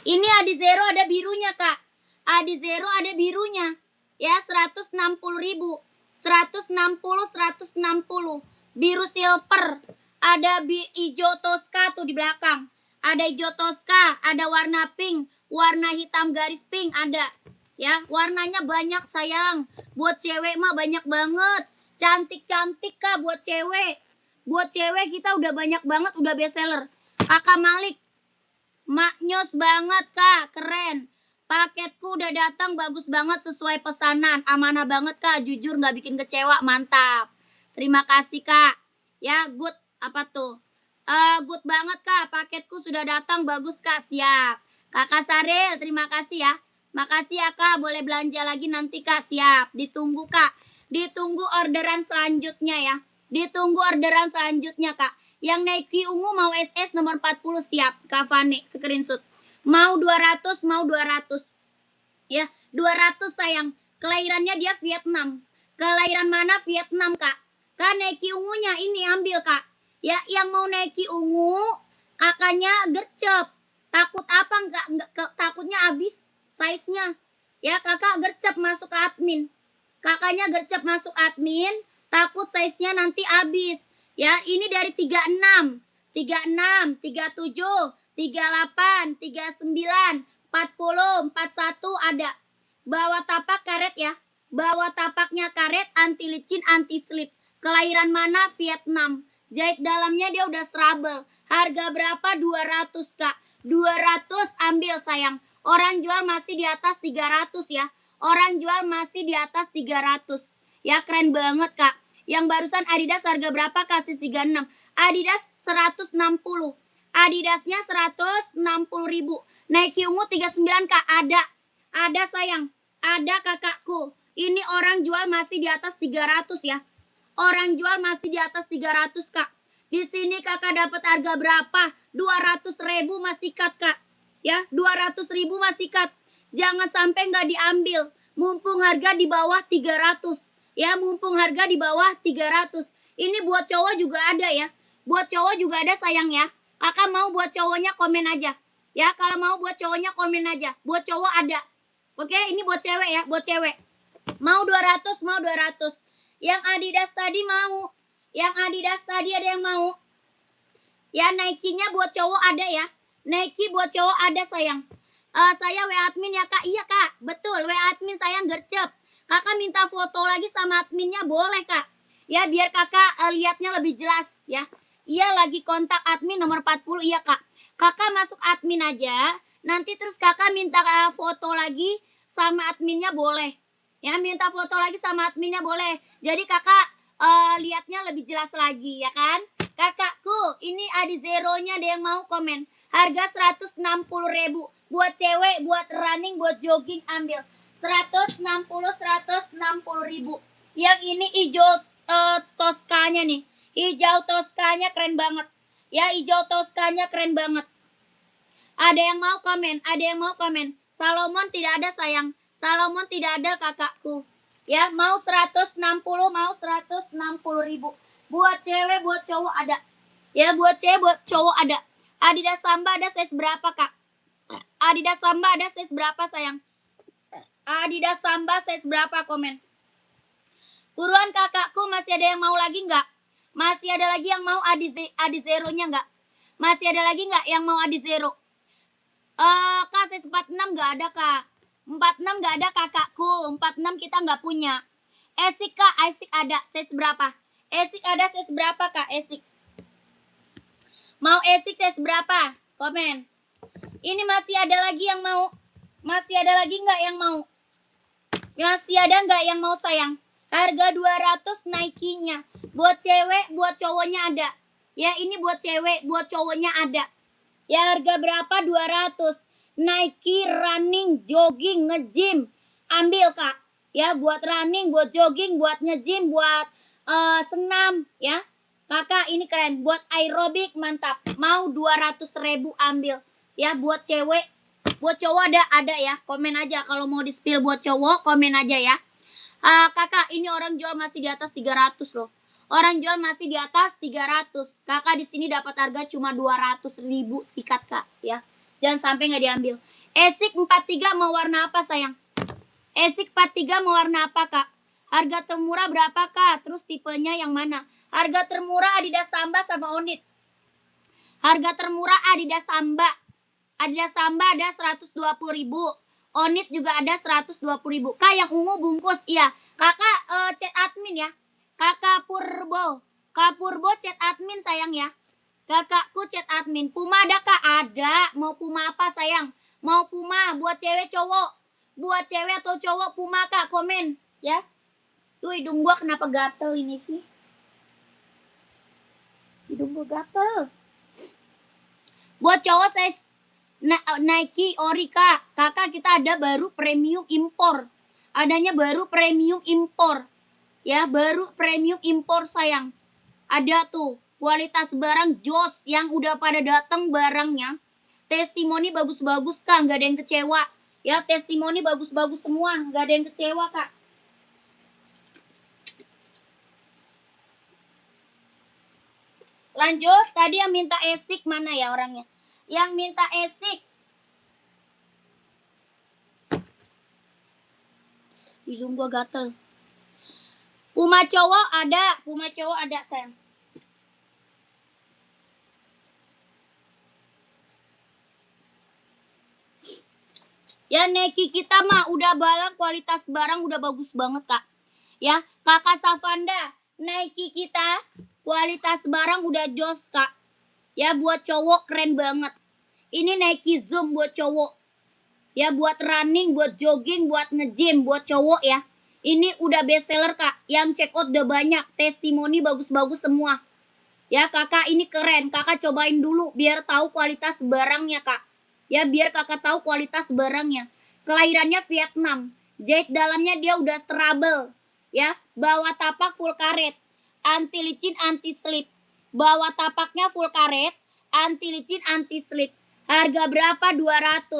Ini Adizero ada birunya, Kak. Adizero ada birunya. Ya, 160.000. 160. Biru silver. Ada hijau Tosca tuh di belakang. Ada hijau Tosca, ada warna pink, warna hitam garis pink ada. Ya, warnanya banyak sayang. Buat cewek mah banyak banget. Cantik-cantik Kak buat cewek. Buat cewek kita udah banyak banget, udah bestseller. Kakak Malik, maknyos banget Kak, keren. Paketku udah datang bagus banget sesuai pesanan. Amanah banget Kak, jujur nggak bikin kecewa, mantap. Terima kasih Kak. Ya, good apa tuh? Good banget Kak, paketku sudah datang bagus Kak, siap. Kakak Sarel, terima kasih ya. Makasih ya Kak, boleh belanja lagi nanti Kak, siap. Ditunggu Kak. Ditunggu orderan selanjutnya ya. Ditunggu orderan selanjutnya Kak. Yang Nike ungu mau SS nomor 40 siap. Kak Fani, screenshot. Mau 200, mau 200. Ya, 200 sayang. Kelahirannya dia Vietnam. Kelahiran mana Vietnam, Kak? Kak, Nike ungunya ini ambil, Kak. Ya, yang mau Nike ungu, kakaknya gercep. Takut apa? Enggak takutnya habis size-nya. Ya, kakak gercep masuk ke admin. Kakaknya gercep masuk admin, takut size-nya nanti habis. Ya, ini dari 36, 36, 37, 38, 39, 40, 41 ada. Bawa tapak karet ya. Bawa tapaknya karet, anti licin, anti slip. Kelahiran mana? Vietnam. Jahit dalamnya dia udah trouble. Harga berapa? 200 Kak. 200 ambil sayang. Orang jual masih di atas 300 ya. Orang jual masih di atas 300. Ya keren banget Kak. Yang barusan Adidas harga berapa? Kasih 36. Adidas 160. Adidasnya 160.000. Nike ungu 39 Kak. Ada sayang. Ada kakakku. Ini orang jual masih di atas 300 ya. Orang jual masih di atas 300 Kak. Di sini kakak dapat harga berapa? 200.000 masih cut Kak. Ya, 200.000 masih cut. Jangan sampai nggak diambil. Mumpung harga di bawah 300. Ya, mumpung harga di bawah 300. Ini buat cowok juga ada ya. Buat cowok juga ada sayang ya. Kakak mau buat cowoknya komen aja. Ya, kalau mau buat cowoknya komen aja. Buat cowok ada. Oke, ini buat cewek ya, buat cewek. Mau 200, mau 200. Yang Adidas tadi mau. Yang Adidas tadi ada yang mau. Ya, Nike-nya buat cowok ada ya. Nike buat cowok ada sayang. Saya WA admin ya Kak. Iya Kak, betul. WA admin saya gercep. Kakak minta foto lagi sama adminnya boleh Kak. Ya, biar kakak lihatnya lebih jelas ya. Iya lagi kontak admin nomor 40. Iya Kak. Kakak masuk admin aja. Nanti terus kakak minta foto lagi sama adminnya boleh. Ya, minta foto lagi sama adminnya boleh. Jadi kakak lihatnya lebih jelas lagi ya kan. Kakakku, ini Adizero-nya ada yang mau komen. Harga 160.000. Buat cewek, buat running, buat jogging ambil. 160.000. Yang ini hijau Toskanya nih. Hijau Toskanya keren banget. Ya, hijau Toskanya keren banget. Ada yang mau komen? Ada yang mau komen? Salomon tidak ada sayang. Salomon tidak ada kakakku. Ya, mau 160, mau 160.000. Buat cewek, buat cowok ada. Ya, buat cewek, buat cowok ada. Adidas Samba ada size berapa, Kak? Adidas Samba ada size berapa, sayang? Adidas Samba size berapa? Komen. Buruan kakakku, masih ada yang mau lagi nggak? Masih ada lagi yang mau Adizero-nya nggak? Masih ada lagi nggak yang mau Adizero? Kak, size 46 nggak ada, Kak. 46 nggak ada kakakku. 46 kita nggak punya. Esik, Kak. Esik ada. Size berapa? Esik ada size berapa, Kak? Esik. Mau esik size berapa? Komen. Ini masih ada lagi yang mau? Masih ada lagi nggak yang mau? Masih ada nggak yang mau sayang? Harga 200 Nike-nya. Buat cewek, buat cowoknya ada. Ya, ini buat cewek, buat cowoknya ada. Ya, harga berapa? 200. Nike running, jogging, nge-gym. Ambil, Kak. Ya, buat running, buat jogging, buat nge-gym, buat senam, ya. Kakak, ini keren. Buat aerobik, mantap. Mau 200.000 ambil. Ya, buat cewek. Buat cowok ada ya. Komen aja kalau mau di-spill buat cowok, komen aja ya. Kakak, ini orang jual masih di atas 300 loh. Orang jual masih di atas 300. Kakak di sini dapat harga cuma 200.000 sikat Kak ya. Jangan sampai nggak diambil. Esik 43 mau warna apa sayang? Esik 43 mau warna apa kak? Harga termurah berapa kak? Terus tipenya yang mana? Harga termurah Adidas Samba sama Onit. Harga termurah Adidas Samba. Adidas Samba ada 120.000. Onit juga ada 120.000. Kak yang ungu bungkus. Iya. Kakak chat admin ya. Kakak Purbo. Kak Purbo chat admin sayang ya. Kakakku chat admin. Puma ada kak? Ada. Mau Puma apa sayang? Mau Puma buat cewek cowok? Buat cewek atau cowok Puma kak? Komen ya. Tuh hidung gua kenapa gatel ini sih? Hidung gua gatel. Buat cowok saya Nike Ori kak. Kakak kita ada baru premium impor. Adanya baru premium impor. Ya baru premium impor sayang. Ada tuh. Kualitas barang jos yang udah pada datang barangnya. Testimoni bagus-bagus kak, nggak ada yang kecewa. Ya testimoni bagus-bagus semua, nggak ada yang kecewa kak. Lanjut, tadi yang minta esik mana ya orangnya? Yang minta esik. Hidung gua gatel. Puma cowok ada sayang. Ya Nike kita mah udah barang kualitas barang udah bagus banget kak. Ya kakak Safanda, Nike kita kualitas barang udah jos kak. Ya buat cowok keren banget. Ini Nike Zoom buat cowok. Ya buat running, buat jogging, buat nge-gym, buat cowok ya. Ini udah best seller kak. Yang check out udah banyak. Testimoni bagus-bagus semua. Ya kakak ini keren. Kakak cobain dulu biar tahu kualitas barangnya kak. Ya biar kakak tahu kualitas barangnya. Kelahirannya Vietnam. Jahit dalamnya dia udah strabel. Ya bawah tapak full karet. Anti licin, anti slip. Bawah tapaknya full karet. Anti licin, anti slip. Harga berapa? 200.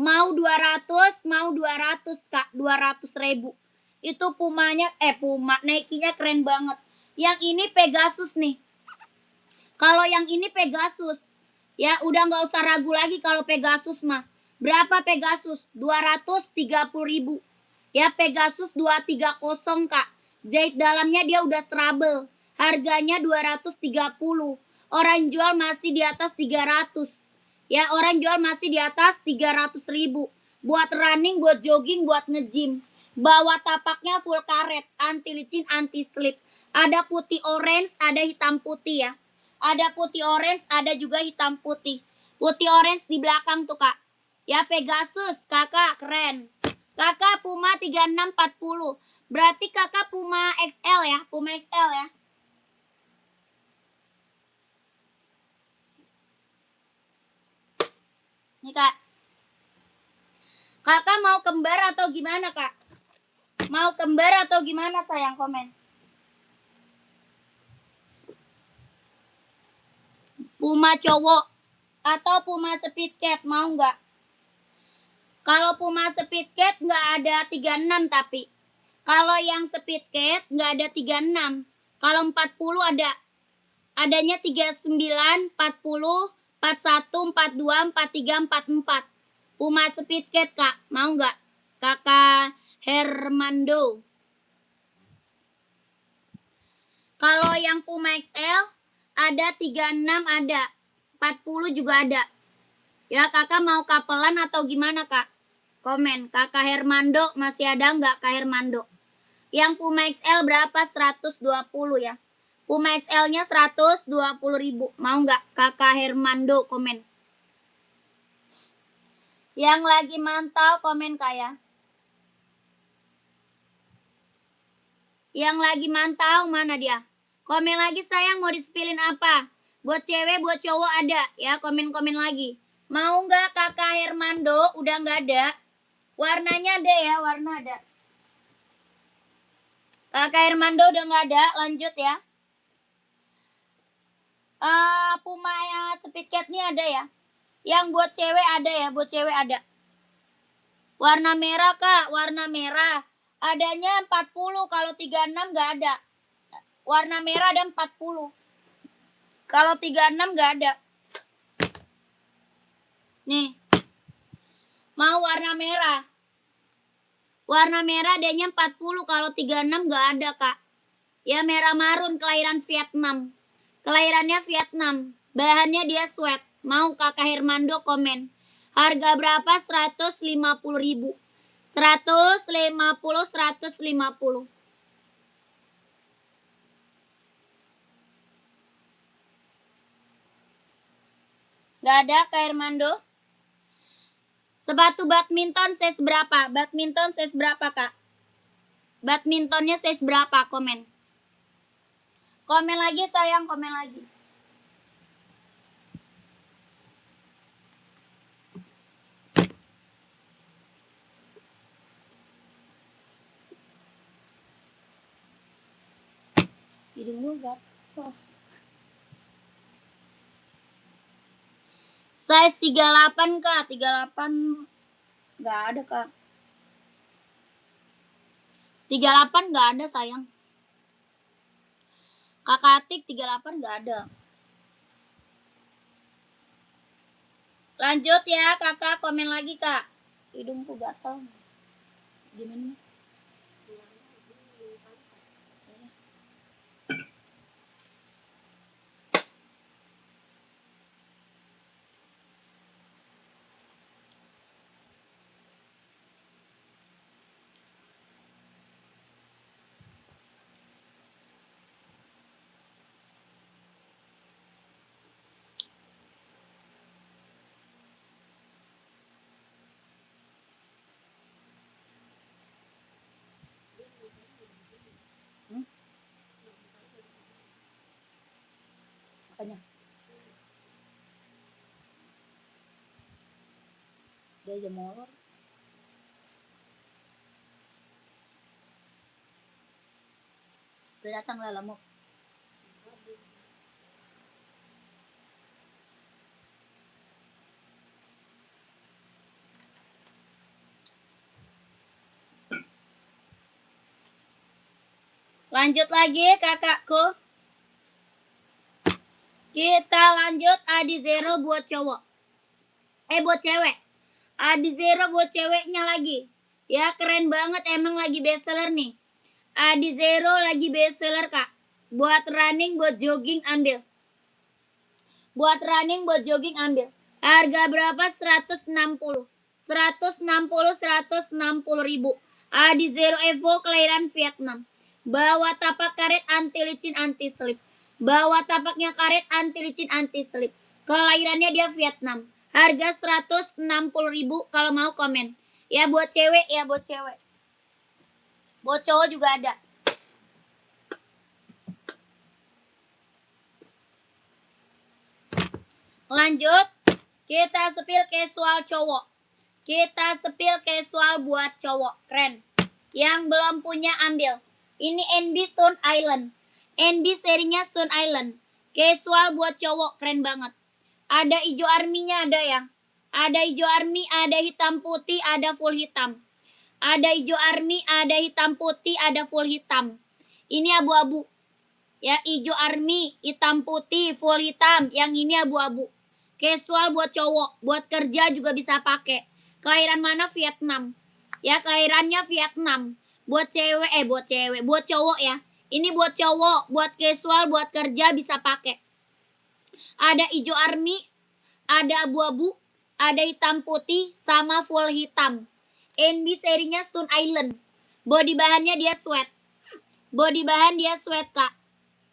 Mau 200, mau 200 kak. 200.000. Itu Pumanya, Puma Nike-nya keren banget. Yang ini Pegasus nih. Kalau yang ini Pegasus, ya udah nggak usah ragu lagi kalau Pegasus mah. Berapa Pegasus? 230.000. Ya Pegasus 230 kak. Jahit dalamnya dia udah strabel. Harganya 230. Orang jual masih di atas 300. Ya orang jual masih di atas 300.000. Buat running, buat jogging, buat nge-gym. Bawah tapaknya full karet. Anti licin, anti slip. Ada putih orange, ada hitam putih ya. Ada putih orange, ada juga hitam putih. Putih orange di belakang tuh kak. Ya Pegasus, kakak keren. Kakak Puma 3640. Berarti kakak Puma XL ya, Puma XL ya. Nih kak. Kakak mau kembar atau gimana kak? Mau kembar atau gimana sayang, komen. Puma cowok atau Puma Speedcat mau nggak? Kalau Puma Speedcat nggak ada 36 tapi. Kalau yang Speedcat nggak ada 36. Kalau 40 ada. Adanya 39, 40, 41, 42, 43, 44. Puma Speedcat kak, mau nggak? Kakak Hermando. Kalau yang Puma XL ada 36 ada. 40 juga ada. Ya kakak mau kapelan atau gimana kak? Komen. Kakak Hermando masih ada nggak kak Hermando? Yang Puma XL berapa? 120 ya. Puma XL-nya 120.000. Mau nggak kakak Hermando? Komen. Yang lagi mantau komen kak ya. Yang lagi mantau mana dia? Komen lagi sayang mau disepilin apa? Buat cewek, buat cowok ada ya. Komen-komen lagi. Mau nggak kakak Hermando? Udah nggak ada. Warnanya ada ya, warna ada. Kakak Hermando udah nggak ada. Lanjut ya. Puma yang Speedcat nih ada ya. Yang buat cewek ada ya, buat cewek ada. Warna merah kak, warna merah. Adanya 40, kalau 36 nggak ada. Warna merah ada 40. Kalau 36 nggak ada. Nih, Mau warna merah. Warna merah adanya 40, kalau 36 nggak ada, Kak. Ya, merah marun, kelahiran Vietnam. Kelahirannya Vietnam. Bahannya dia sweat. Mau Kakak Hermando komen. Harga berapa? 150.000. 150. Gak ada Kak Hermando? Sepatu badminton size berapa? Badminton size berapa, Kak? Badmintonnya size berapa? Komen. Komen lagi sayang, komen lagi. Hidungmu gatel. Size 38, Kak. 38 nggak ada, Kak. 38 nggak ada, sayang. Kakak Atik 38 nggak ada. Lanjut ya, Kakak komen lagi, Kak. Hidungku gatel. Gimana? Apanya? Dia aja molor. Udah datang lah lamuk. Lanjut lagi kakakku. Kita lanjut Adi Zero buat cowok. Buat cewek. Adi Zero buat ceweknya lagi. Ya keren banget, emang lagi bestseller nih. Adi Zero lagi bestseller, Kak. Buat running, buat jogging ambil. Buat running, buat jogging ambil. Harga berapa? 160. 160.000. Adi Zero Evo kelahiran Vietnam. Bawa tapak karet anti licin anti slip. Bawa tapaknya karet anti licin anti slip. Kelahirannya dia Vietnam. Harga 160.000 kalau mau komen. Ya buat cewek, ya buat cewek. Buat cowok juga ada. Lanjut, kita sepil casual cowok. Kita sepil casual buat cowok, keren. Yang belum punya ambil. Ini NB Stone Island. NB serinya Stone Island. Casual buat cowok, keren banget. Ada hijau arminya, ada ya. Ada hijau army, ada hitam putih, ada full hitam. Ada hijau army, ada hitam putih, ada full hitam. Ini abu-abu. Ya, hijau army, hitam putih, full hitam. Yang ini abu-abu. Casual buat cowok, buat kerja juga bisa pakai. Kelahiran mana? Vietnam. Ya, kelahirannya Vietnam. Buat cewek, buat cowok ya. Ini buat cowok, buat casual, buat kerja bisa pakai. Ada hijau army, ada abu-abu, ada hitam putih, sama full hitam. NB serinya Stone Island. Body bahannya dia sweat. Body bahan dia sweat, Kak.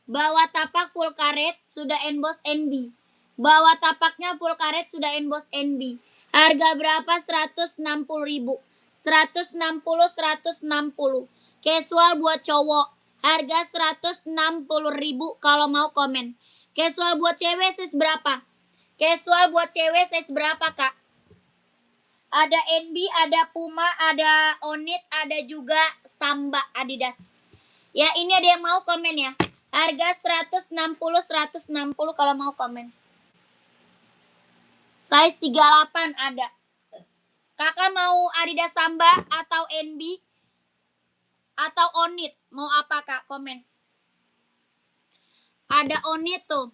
Bawa tapak full karet, sudah emboss NB. Bawa tapaknya full karet, sudah emboss NB. Harga berapa? 160.000. 160. Casual buat cowok. Harga 160.000 kalau mau komen. Casual buat cewek size berapa? Casual buat cewek size berapa, Kak? Ada NB, ada Puma, ada Onit, ada juga Samba Adidas. Ya, ini ada yang mau komen ya. Harga 160 kalau mau komen. Size 38 ada. Kakak mau Adidas Samba atau NB atau Onit? Mau apa, Kak? Komen. Ada Onit tuh.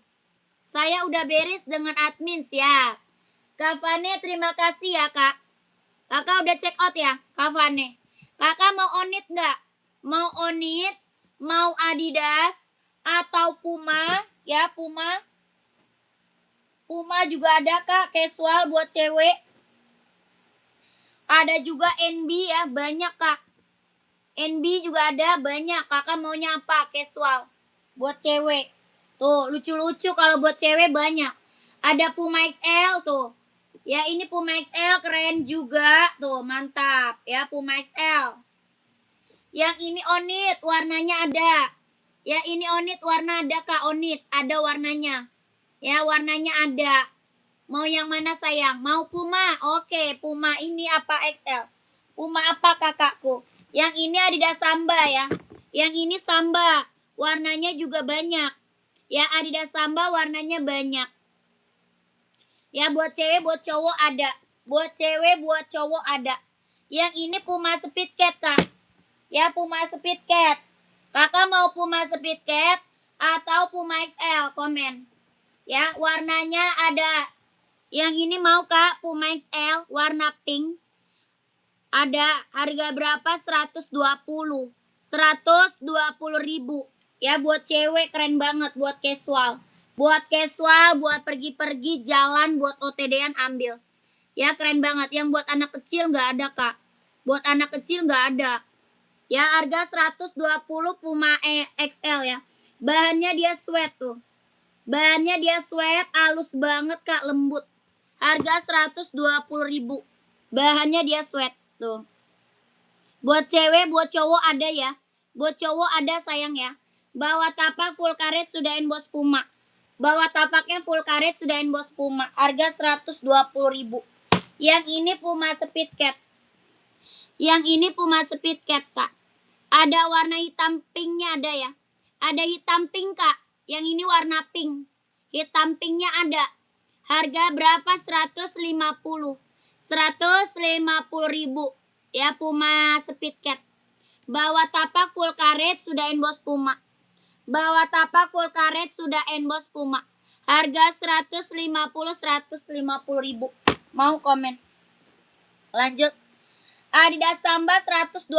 Saya udah beres dengan admin, siap. Kak Fane terima kasih ya, Kak. Kakak udah check out ya, Kak Vane. Kakak mau Onit nggak? Mau Onit, mau Adidas, atau Puma? Ya, Puma. Puma juga ada, Kak, casual buat cewek. Ada juga NB ya, banyak, Kak. NB juga ada, banyak. Kakak maunya apa? Casual. Buat cewek. Tuh, lucu-lucu kalau buat cewek banyak. Ada Puma XL tuh. Ya, ini Puma XL keren juga. Tuh, mantap. Ya, Puma XL. Yang ini Onit, warnanya ada. Ya, ini Onit warna ada, Kak. Onit, ada warnanya. Ya, warnanya ada. Mau yang mana sayang? Mau Puma? Oke, Puma ini apa XL? Puma apa kakakku? Yang ini Adidas Samba ya. Yang ini Samba. Warnanya juga banyak. Ya, Adidas Samba warnanya banyak. Ya, buat cewek, buat cowok ada. Buat cewek, buat cowok ada. Yang ini Puma Speed Cat, Kak. Ya, Puma Speed Cat. Kakak mau Puma Speed Cat atau Puma XL? Komen. Ya, warnanya ada. Yang ini mau, Kak, Puma XL warna pink. Ada harga berapa? 120. 120.000. Ya, buat cewek keren banget, buat casual. Buat casual, buat pergi-pergi jalan, buat OTD-an ambil. Ya, keren banget. Yang buat anak kecil nggak ada, Kak. Buat anak kecil nggak ada. Ya, harga 120 Puma XL ya. Bahannya dia sweat tuh. Bahannya dia sweat, halus banget, Kak, lembut. Harga 120.000. Bahannya dia sweat tuh. Buat cewek, buat cowok ada ya. Buat cowok ada sayang ya. Bawa tapak full karet sudah emboss Puma. Bawa tapaknya full karet sudah emboss Puma. Harga 120.000. Yang ini Puma Speed Cat. Yang ini Puma Speed Cat, Kak. Ada warna hitam pinknya ada ya. Ada hitam pink, Kak. Yang ini warna pink. Hitam pinknya ada. Harga berapa? 150. 150.000. Ya, Puma Speed Cat. Bawa tapak full karet sudah emboss Puma. Bawa tapak full karet sudah emboss Puma. Harga 150.000. Mau komen? Lanjut. Adidas Samba 120.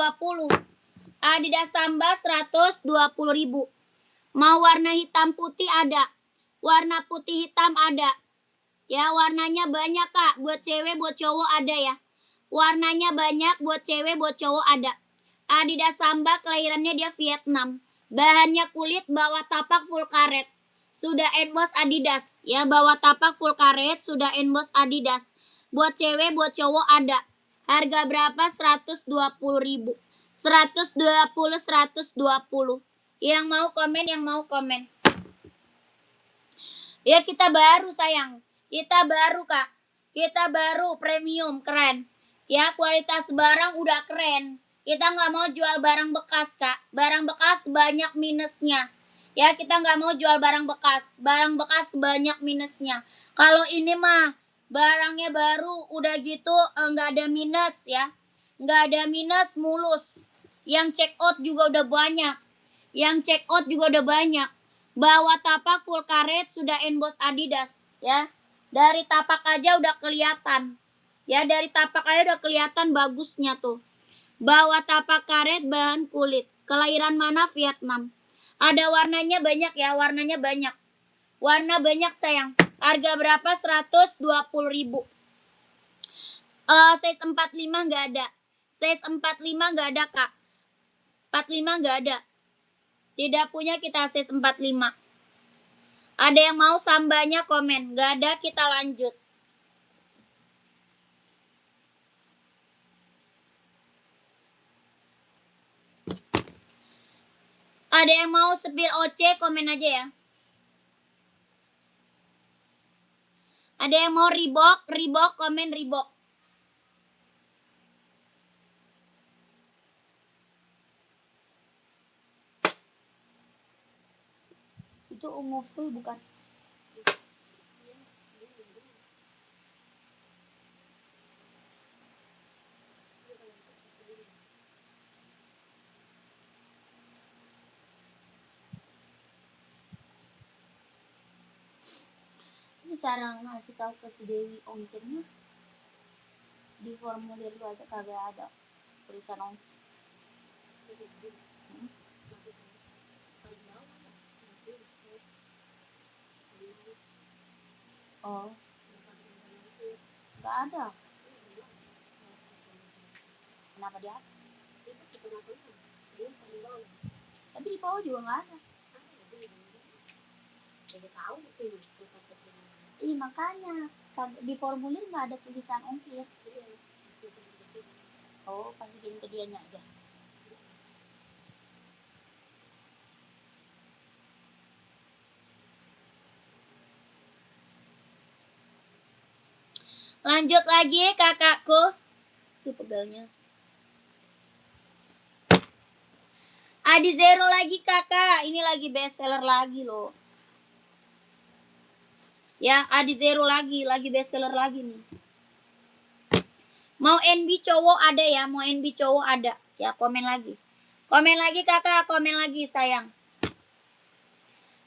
Adidas Samba 120.000. Mau warna hitam putih ada. Warna putih hitam ada. Ya, warnanya banyak, Kak. Buat cewek, buat cowok ada ya. Warnanya banyak, buat cewek, buat cowok ada. Adidas Samba kelahirannya dia Vietnam. Bahannya kulit, bawa tapak full karet. Sudah emboss Adidas. Ya, bawa tapak full karet, sudah emboss Adidas. Buat cewek, buat cowok ada. Harga berapa? 120.000. 120, 120. Yang mau komen, yang mau komen. Ya, kita baru sayang. Kita baru, Kak. Kita baru premium, keren. Ya, kualitas barang udah keren. Kita nggak mau jual barang bekas, Kak. Barang bekas banyak minusnya. Ya, kita nggak mau jual barang bekas. Barang bekas banyak minusnya. Kalau ini mah barangnya baru, udah gitu nggak ada minus ya. Nggak ada minus, mulus. Yang check out juga udah banyak. Yang check out juga udah banyak. Bawa tapak full karet sudah emboss Adidas ya. Dari tapak aja udah kelihatan. Ya, dari tapak aja udah kelihatan bagusnya tuh. Bawa tapak karet bahan kulit. Kelahiran mana? Vietnam. Ada warnanya banyak ya, warnanya banyak. Warna banyak sayang. Harga berapa? 120.000. Size 45 nggak ada. Size 45 nggak ada, Kak. 45 nggak ada. Tidak punya kita size 45. Ada yang mau sambanya komen. Nggak ada, kita lanjut. Ada yang mau sepir OC, komen aja ya. Ada yang mau Reebok, Reebok, komen Reebok. Itu ungu full bukan? Ini cara ngasih tahu ke si Dewi ongkirnya Di formulir lu aja kagak ada tulisan ongkir. Oh, nggak ada. Kenapa dia? Tapi di bawah juga nggak ada. Iya makanya di formulir nggak ada tulisan ongkir. Oh, kasihin ke dianya aja. Lanjut lagi kakakku. Tuh pegalnya. Adi Zero lagi kakak. Ini lagi best seller lagi loh. Ya, Adi Zero lagi best seller lagi nih. Mau NB cowok ada ya, mau NB cowok ada. Ya, komen lagi. Komen lagi kakak, komen lagi sayang.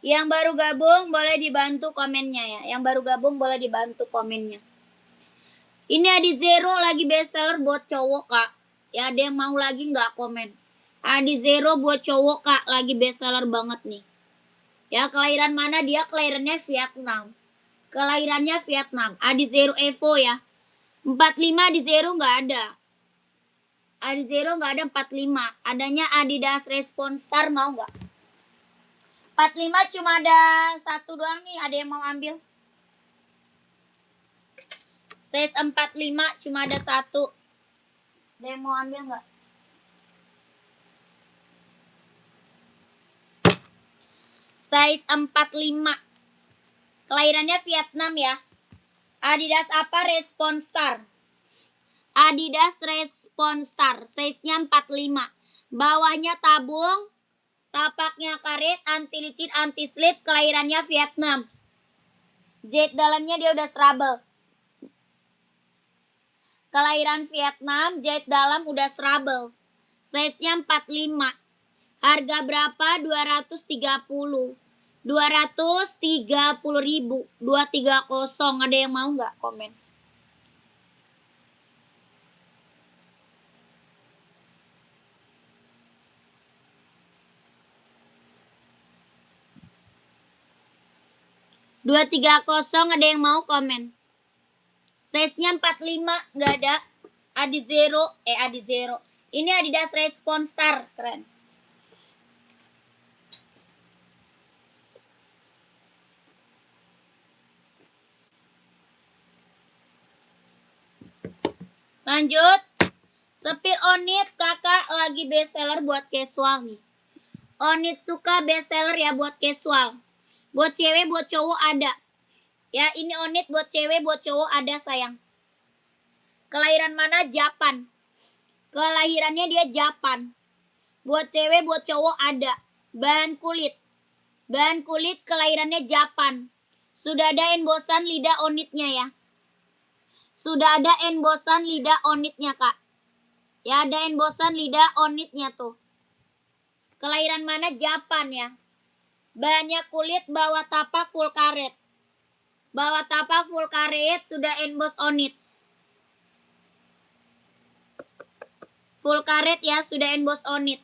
Yang baru gabung boleh dibantu komennya ya. Yang baru gabung boleh dibantu komennya. Ini Adi Zero lagi best seller buat cowok kak. Ya ada yang mau lagi nggak komen. Adi Zero buat cowok kak lagi best seller banget nih. Ya kelahiran mana dia? Kelahirannya Vietnam. Kelahirannya Vietnam. Adi Zero Evo ya. 45 Adi Zero nggak ada. Adi Zero nggak ada 45. Adanya Adidas Response Star mau nggak? 45 cuma ada satu doang nih. Ada yang mau ambil? Size 45 cuma ada satu. Ada yang mau ambil nggak? Size 45. Kelahirannya Vietnam ya. Adidas apa? Response Star. Adidas Response Star. Size-nya 45. Bawahnya tabung. Tapaknya karet. Anti licin, anti slip. Kelahirannya Vietnam. Jahit dalamnya dia udah strabel. Kelahiran Vietnam, jahit dalam udah strabel. Size-nya 45. Harga berapa? 230. 230.000. 230. Ada yang mau nggak? Komen. Dua tiga kosong. Ada yang mau komen? Size-nya 45 nggak ada. Adi Zero. Ini Adidas Response Star, keren. Lanjut. Speed Onit kakak lagi best seller buat casual nih. Onit suka best seller ya buat casual. Buat cewek, buat cowok ada. Ya ini Onit buat cewek, buat cowok ada sayang. Kelahiran mana? Japan. Kelahirannya dia Japan. Buat cewek, buat cowok ada. Bahan kulit. Bahan kulit kelahirannya Japan. Sudah ada embosan lidah Onitnya ya. Sudah ada embosan lidah Onitnya kak. Ya ada embosan lidah Onitnya tuh. Kelahiran mana? Japan ya. Bahannya kulit, bawah tapak full karet. Bawah tapak full karet, sudah emboss Onit. Full karet ya, sudah emboss Onit.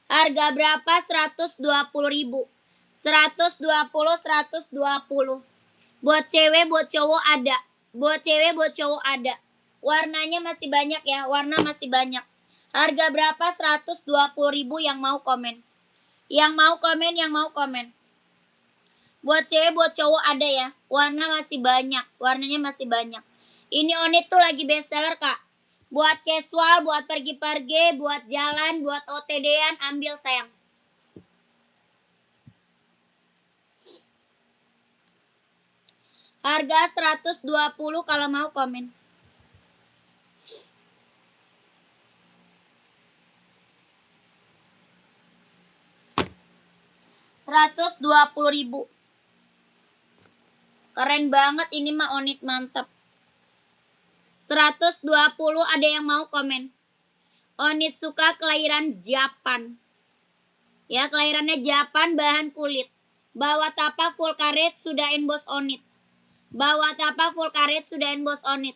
Harga berapa? 120.000. 120. Buat cewek, buat cowok ada. Buat cewek, buat cowok ada. Warnanya masih banyak ya, warna masih banyak. Harga berapa? 120.000 yang mau komen. Yang mau komen, yang mau komen. Buat cewek, buat cowok ada ya. Warna masih banyak, warnanya masih banyak. Ini Onit tuh lagi best seller kak. Buat casual, buat pergi-pergi, buat jalan, buat OTD-an, ambil sayang. Harga 120 kalau mau komen. Rp120.000. Keren banget ini mah Onit, mantap. 120 ada yang mau komen. Onit suka kelahiran Japan. Ya kelahirannya Japan, bahan kulit. Bawah tapak full karet sudah emboss Onit. Bawah tapak full karet sudah emboss Onit.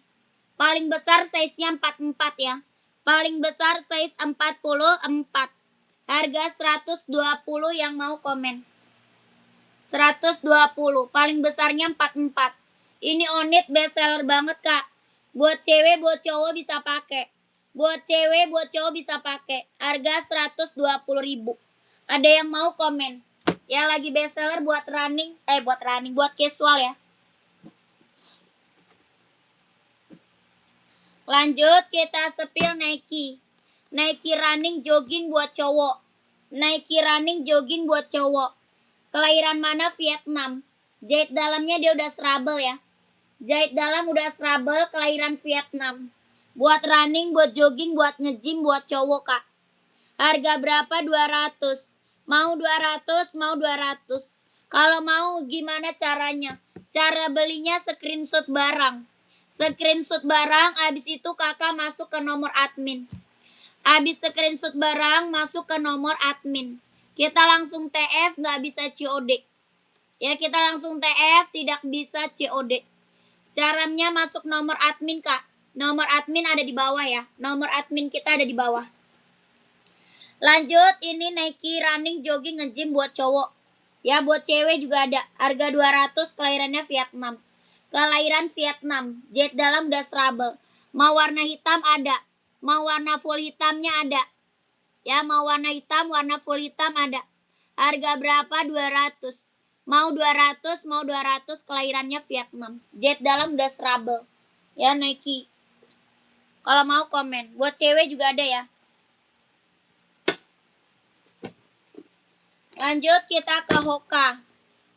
Paling besar size-nya 44 ya. Paling besar size 44. Harga 120 yang mau komen. 120. Paling besarnya 44. Ini Onit best seller banget, Kak. Buat cewek, buat cowok bisa pakai. Buat cewek, buat cowok bisa pakai. Harga 120.000. Ada yang mau komen? Ya lagi best seller buat running, buat casual ya. Lanjut kita spill Nike. Nike running jogging buat cowok. Nike running jogging buat cowok. Kelahiran mana? Vietnam. Jahit dalamnya dia udah serabel ya. Jahit dalam udah serabel, kelahiran Vietnam. Buat running, buat jogging, buat nge-gym, buat cowok, Kak. Harga berapa? 200. Mau 200, mau 200. Kalau mau gimana caranya? Cara belinya screenshot barang. Screenshot barang, abis itu kakak masuk ke nomor admin. Abis screenshot barang, masuk ke nomor admin. Kita langsung TF, nggak bisa COD. Ya, kita langsung TF, tidak bisa COD. Caranya masuk nomor admin, Kak. Nomor admin ada di bawah ya. Nomor admin kita ada di bawah. Lanjut, ini Nike running jogging nge-gym buat cowok. Ya, buat cewek juga ada. Harga 200, kelahirannya Vietnam. Kelahiran Vietnam. Jet dalam udah serabel. Mau warna hitam ada. Mau warna full hitamnya ada. Ya, mau warna hitam, warna full hitam ada. Harga berapa? 200. Mau 200, mau 200, kelahirannya Vietnam. Jet dalam udah serabel. Ya, Nike. Kalau mau komen. Buat cewek juga ada ya. Lanjut kita ke Hoka.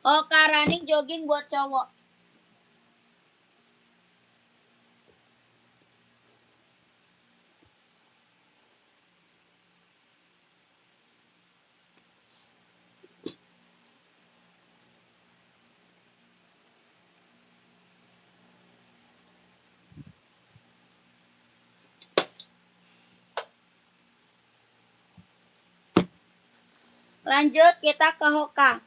Hoka running jogging buat cowok. Lanjut kita ke Hoka.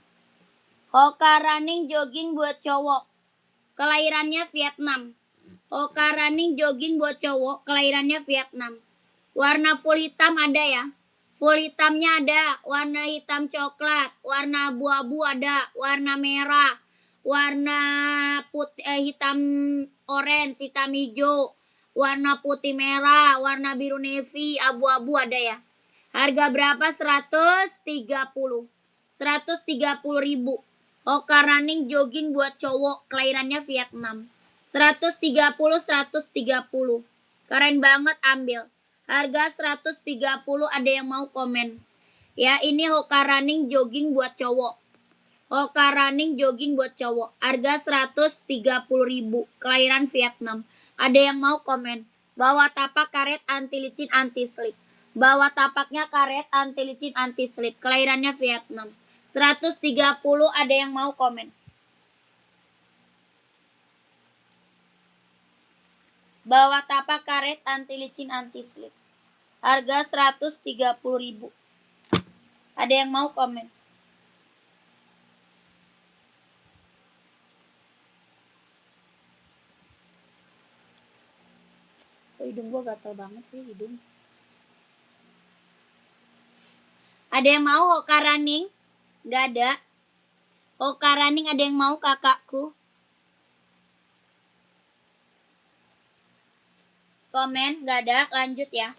Hoka running jogging buat cowok. Kelahirannya Vietnam. Hoka running jogging buat cowok. Kelahirannya Vietnam. Warna full hitam ada ya. Full hitamnya ada. Warna hitam coklat. Warna abu-abu ada. Warna merah. Warna putih, hitam orange. Hitam hijau. Warna putih merah. Warna biru navy. Abu-abu ada ya. Harga berapa? 130. 130.000. Hoka running jogging buat cowok, kelahirannya Vietnam. 130, 130. Keren banget, ambil. Harga 130, ada yang mau komen? Ya, ini Hoka running jogging buat cowok. Hoka running jogging buat cowok. Harga 130.000. Kelahiran Vietnam. Ada yang mau komen? Bawa tapak karet anti licin anti slip. Bawa tapaknya karet anti licin anti slip. Kelahirannya Vietnam. 130, ada yang mau komen? Bawa tapak karet anti licin anti slip. Harga 130.000. Ada yang mau komen? Oh, hidung gua gatel banget sih hidung. Ada yang mau Hoka running? Gak ada. Hoka running ada yang mau, kakakku? Komen, gak ada. Lanjut ya.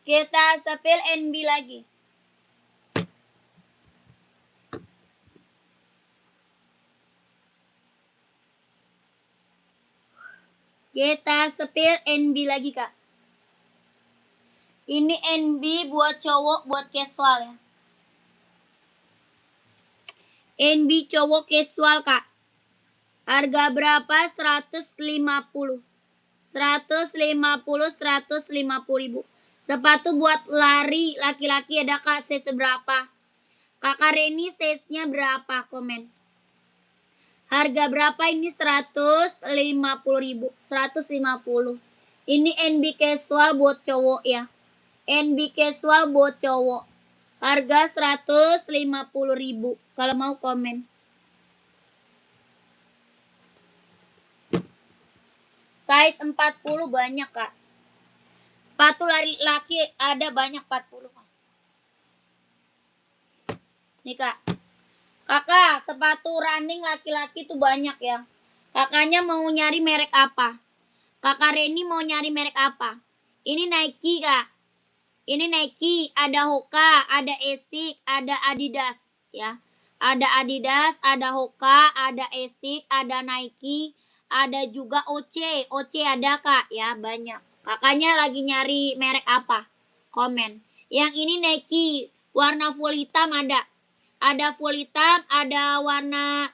Kita spill NB lagi. Kita spill NB lagi, Kak. Ini NB buat cowok, buat casual ya. NB cowok casual, Kak. Harga berapa? 150. 150.000. Sepatu buat lari laki-laki ada, Kak, size berapa? Kakak Reni size-nya berapa? Komen. Harga berapa ini? 150.000. 150. Ini NB casual buat cowok ya. NB casual buat cowok. Harga 150.000. Kalau mau komen. Size 40 banyak, Kak. Sepatu laki ada banyak 40. Nih, Kak. Kakak, sepatu running laki-laki tuh banyak ya. Kakaknya mau nyari merek apa? Kakak Reni mau nyari merek apa? Ini Nike, Kak. Ini Nike, ada Hoka, ada Asics, ada Adidas ya. Ada Adidas, ada Hoka, ada Asics, ada Nike, ada juga OC. OC ada, Kak, ya, banyak. Kakaknya lagi nyari merek apa? Komen. Yang ini Nike, warna full hitam ada. Ada full hitam, ada warna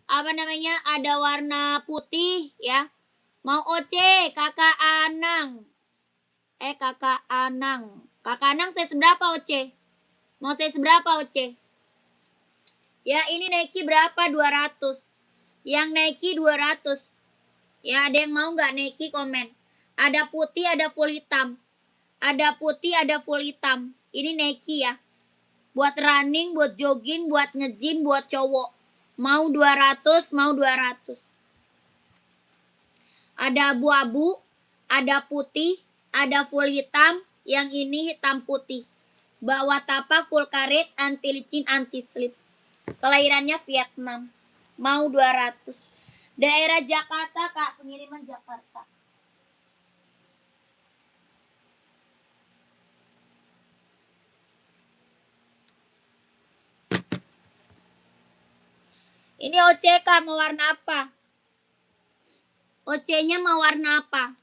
apa namanya? Ada warna putih ya. Mau OC, Kakak Anang. Kakak Anang. Kakak Anang saya seberapa OC? Mau saya seberapa OC? Ya ini Nike berapa? 200. Yang Nike 200. Ya ada yang mau nggak Nike komen? Ada putih, ada full hitam. Ada putih, ada full hitam. Ini Nike ya. Buat running, buat jogging, buat nge-gym, buat cowok. Mau 200, mau 200. Ada abu-abu, ada putih, ada full hitam, yang ini hitam putih. Bawa tapak full karet, anti licin, anti slip. Kelahirannya Vietnam. Mau 200. Daerah Jakarta, Kak, pengiriman Jakarta. Ini OCK mau warna apa? OC-nya mau warna apa?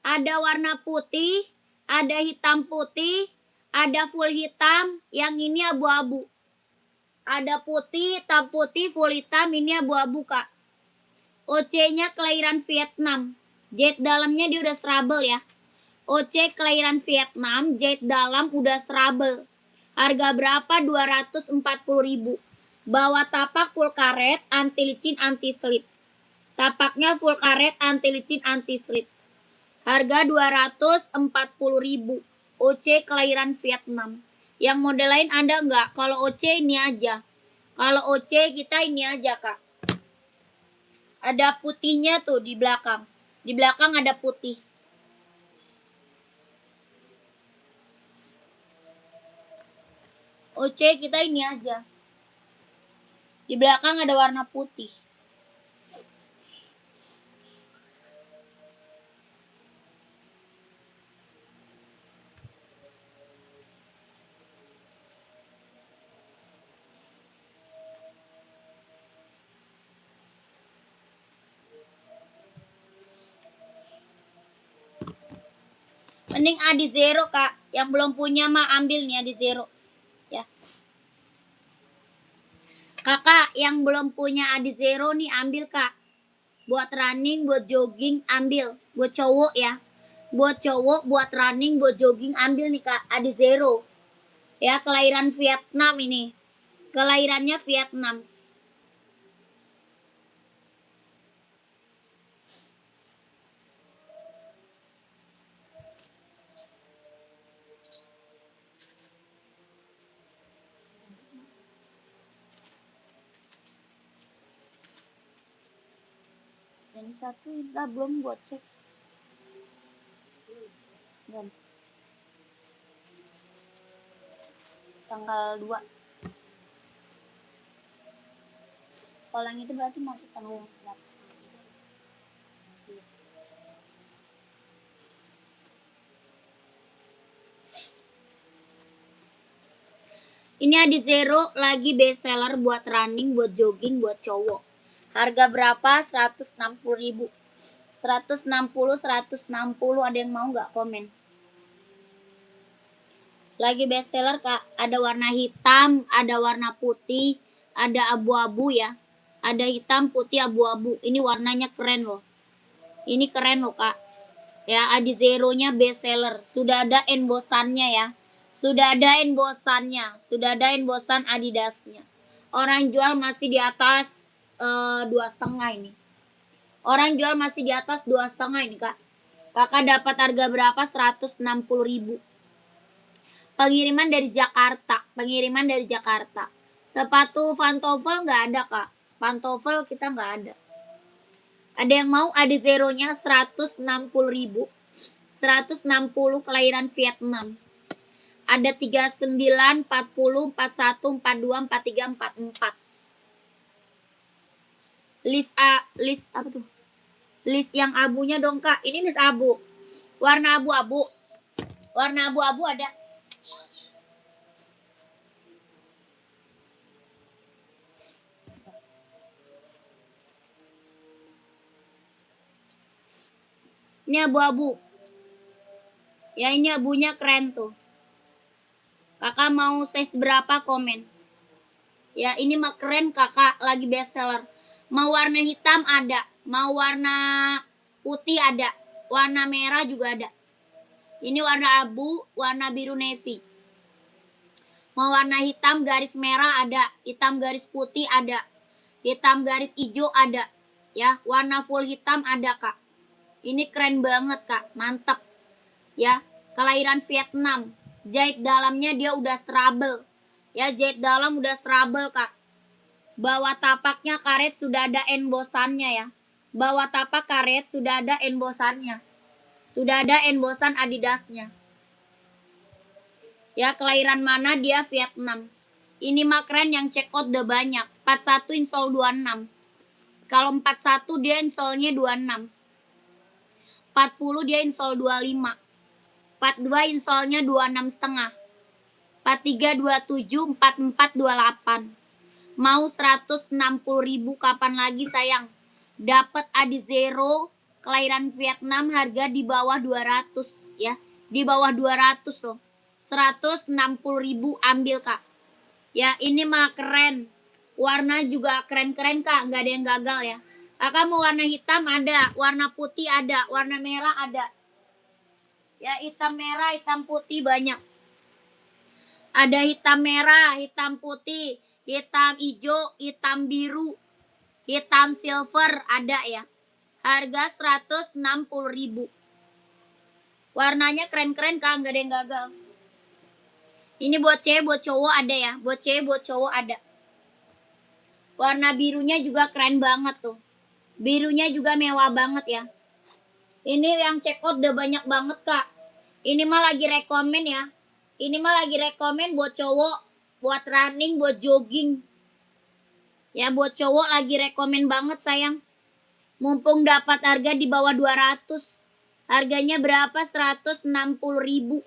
Ada warna putih, ada hitam putih, ada full hitam, yang ini abu-abu. Ada putih, hitam putih, full hitam, ini abu-abu, Kak. OC-nya kelahiran Vietnam. Jahit dalamnya dia udah strabel ya. OC kelahiran Vietnam, jahit dalam udah strabel. Harga berapa? 240.000. Bawa tapak full karet, anti licin, anti slip. Tapaknya full karet, anti licin, anti slip. Harga 240.000. OC kelahiran Vietnam. Yang model lain ada nggak? Kalau OC ini aja. Kalau OC kita ini aja, Kak. Ada putihnya tuh di belakang. Di belakang ada putih. OC kita ini aja. Di belakang ada warna putih. Mending Adi Zero, Kak. Yang belum punya mah ambil nih Adi Zero. Ya. Kakak yang belum punya Adi Zero nih ambil, Kak. Buat running, buat jogging ambil. Buat cowok ya. Buat cowok, buat running, buat jogging ambil nih, Kak. Adi Zero. Ya, kelahiran Vietnam ini. Kelahirannya Vietnam. Ini satu udah belum buat cek. Belum. Tanggal 2. Kalau yang itu berarti masih tanggal 8. Ini Adi Zero lagi best seller buat running, buat jogging, buat cowok. Harga berapa? 160.000. 160, 160. Ada yang mau nggak komen? Lagi best seller, Kak. Ada warna hitam, ada warna putih, ada abu-abu ya. Ada hitam, putih, abu-abu. Ini warnanya keren loh. Ini keren loh, Kak. Ya, Adi Zero-nya best seller. Sudah ada embosannya ya. Sudah ada embosannya. Sudah ada embosan Adidasnya. Orang jual masih di atas 2,5 ini. Orang jual masih di atas 2,5 ini, Kak. Kakak dapat harga berapa? 160.000. Pengiriman dari Jakarta. Pengiriman dari Jakarta. Sepatu pantofel nggak ada, Kak. Pantofel kita nggak ada. Ada yang mau? Ada zeronya 160.000. 160 kelahiran Vietnam. Ada 39, 40, 41, 42, 43, 44. List apa tuh? List yang abunya dong, Kak. Ini list abu. Warna abu-abu. Warna abu-abu ada. Ini abu-abu. Ya, ini abunya keren tuh. Kakak mau size berapa komen? Ya, ini mah keren, Kakak. Lagi best seller. Mau warna hitam ada. Mau warna putih ada. Warna merah juga ada. Ini warna abu, warna biru navy. Mau warna hitam garis merah ada. Hitam garis putih ada. Hitam garis hijau ada. Ya, warna full hitam ada, Kak. Ini keren banget, Kak. Mantap. Ya, kelahiran Vietnam. Jahit dalamnya dia udah trouble. Ya, jahit dalam udah trouble, Kak. Bawah tapaknya karet sudah ada embosannya ya. Bawah tapak karet sudah ada embosannya. Sudah ada embosan Adidasnya. Ya, kelahiran mana dia Vietnam. Ini mah keren, yang check out udah banyak. 41 install 26. Kalau 41 dia installnya 26. 40 dia install 25. 42 installnya 26 setengah. 43 27 44 28. Mau 160.000 kapan lagi sayang? Dapat Adi Zero kelahiran Vietnam, harga di bawah 200 ya. Di bawah 200 loh. 160.000 ambil, Kak. Ya, ini mah keren. Warna juga keren-keren, Kak. Nggak ada yang gagal ya. Kakak mau warna hitam ada, warna putih ada, warna merah ada. Ya, hitam merah, hitam putih banyak. Ada hitam merah, hitam putih, hitam hijau, hitam biru, hitam silver ada ya. Harga 160.000. Warnanya keren-keren, Kak, nggak ada yang gagal. Ini buat cewek, buat cowok ada ya. Buat cewek, buat cowok ada. Warna birunya juga keren banget tuh. Birunya juga mewah banget ya. Ini yang check out udah banyak banget, Kak. Ini mah lagi rekomen ya. Ini mah lagi rekomen buat cowok, buat running, buat jogging. Ya, buat cowok lagi rekomen banget sayang. Mumpung dapat harga di bawah 200. Harganya berapa? 160.000.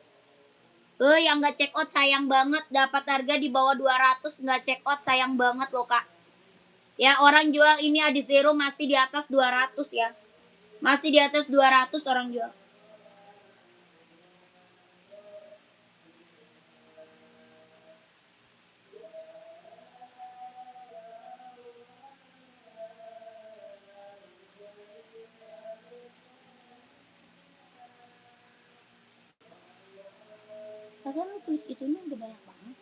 Yang gak check out sayang banget. Dapat harga di bawah 200 gak check out sayang banget loh, Kak. Ya, orang jual ini Adi Zero masih di atas 200 ya. Masih di atas 200 orang jual. Pasal lu tulis itunya udah banyak banget.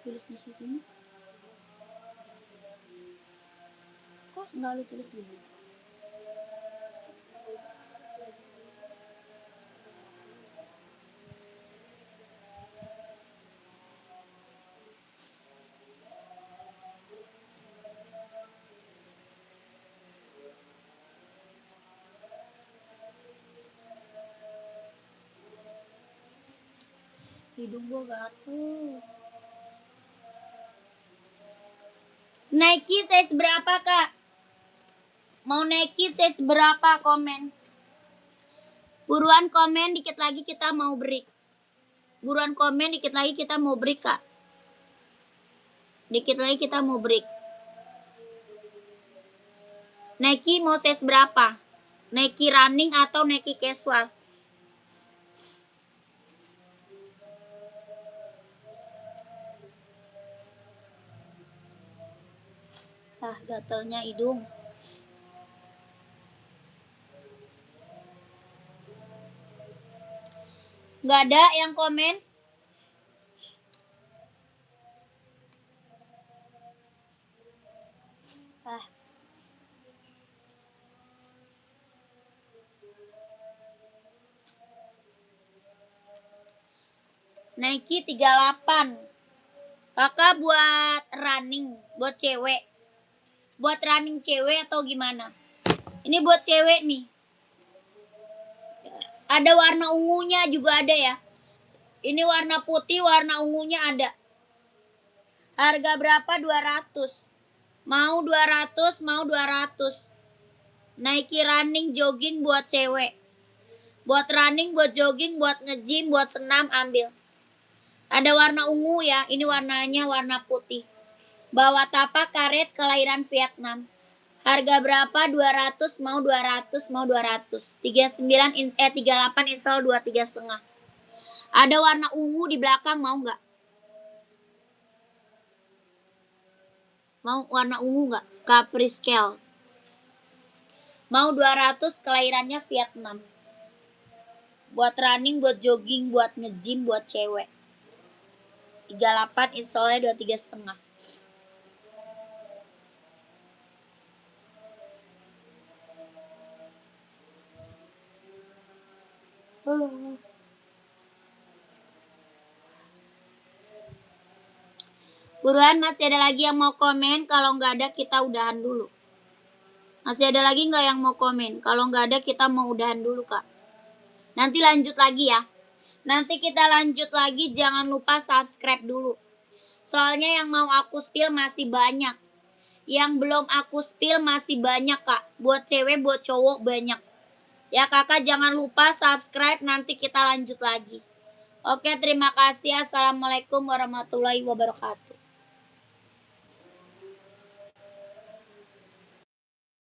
Tulis di situ. Kok nggak lu tulis dulu? Hidung gua gatel. Nike size berapa, Kak? Mau Nike size berapa komen? Buruan komen, dikit lagi kita mau break. Buruan komen, dikit lagi kita mau break, Kak. Dikit lagi kita mau break. Nike mau size berapa? Nike running atau Nike casual? Gatelnya hidung. Nggak ada yang komen? Nike 38. Kakak buat running, buat cewek. Buat running cewek atau gimana? Ini buat cewek nih. Ada warna ungunya juga ada ya. Ini warna putih, warna ungunya ada. Harga berapa? 200. Mau 200, mau 200. Nike running jogging buat cewek. Buat running, buat jogging, buat nge-gym, buat senam ambil. Ada warna ungu ya, ini warnanya warna putih. Bawa tapak karet kelahiran Vietnam. Harga berapa? 200, mau 200, mau 200. 38 install 23,5. Ada warna ungu di belakang, mau nggak? Mau warna ungu nggak? Capri Scale. Mau 200, kelahirannya Vietnam. Buat running, buat jogging, buat nge-gym, buat cewek. 38 installnya 23,5. Buruan, masih ada lagi yang mau komen? Kalau nggak ada kita udahan dulu. Masih ada lagi nggak yang mau komen? Kalau nggak ada kita mau udahan dulu kak. Nanti lanjut lagi ya. Nanti kita lanjut lagi, jangan lupa subscribe dulu. Soalnya yang mau aku spill masih banyak. Yang belum aku spill masih banyak kak. Buat cewek, buat cowok banyak. Ya kakak jangan lupa subscribe, nanti kita lanjut lagi. Oke, terima kasih. Assalamualaikum warahmatullahi wabarakatuh.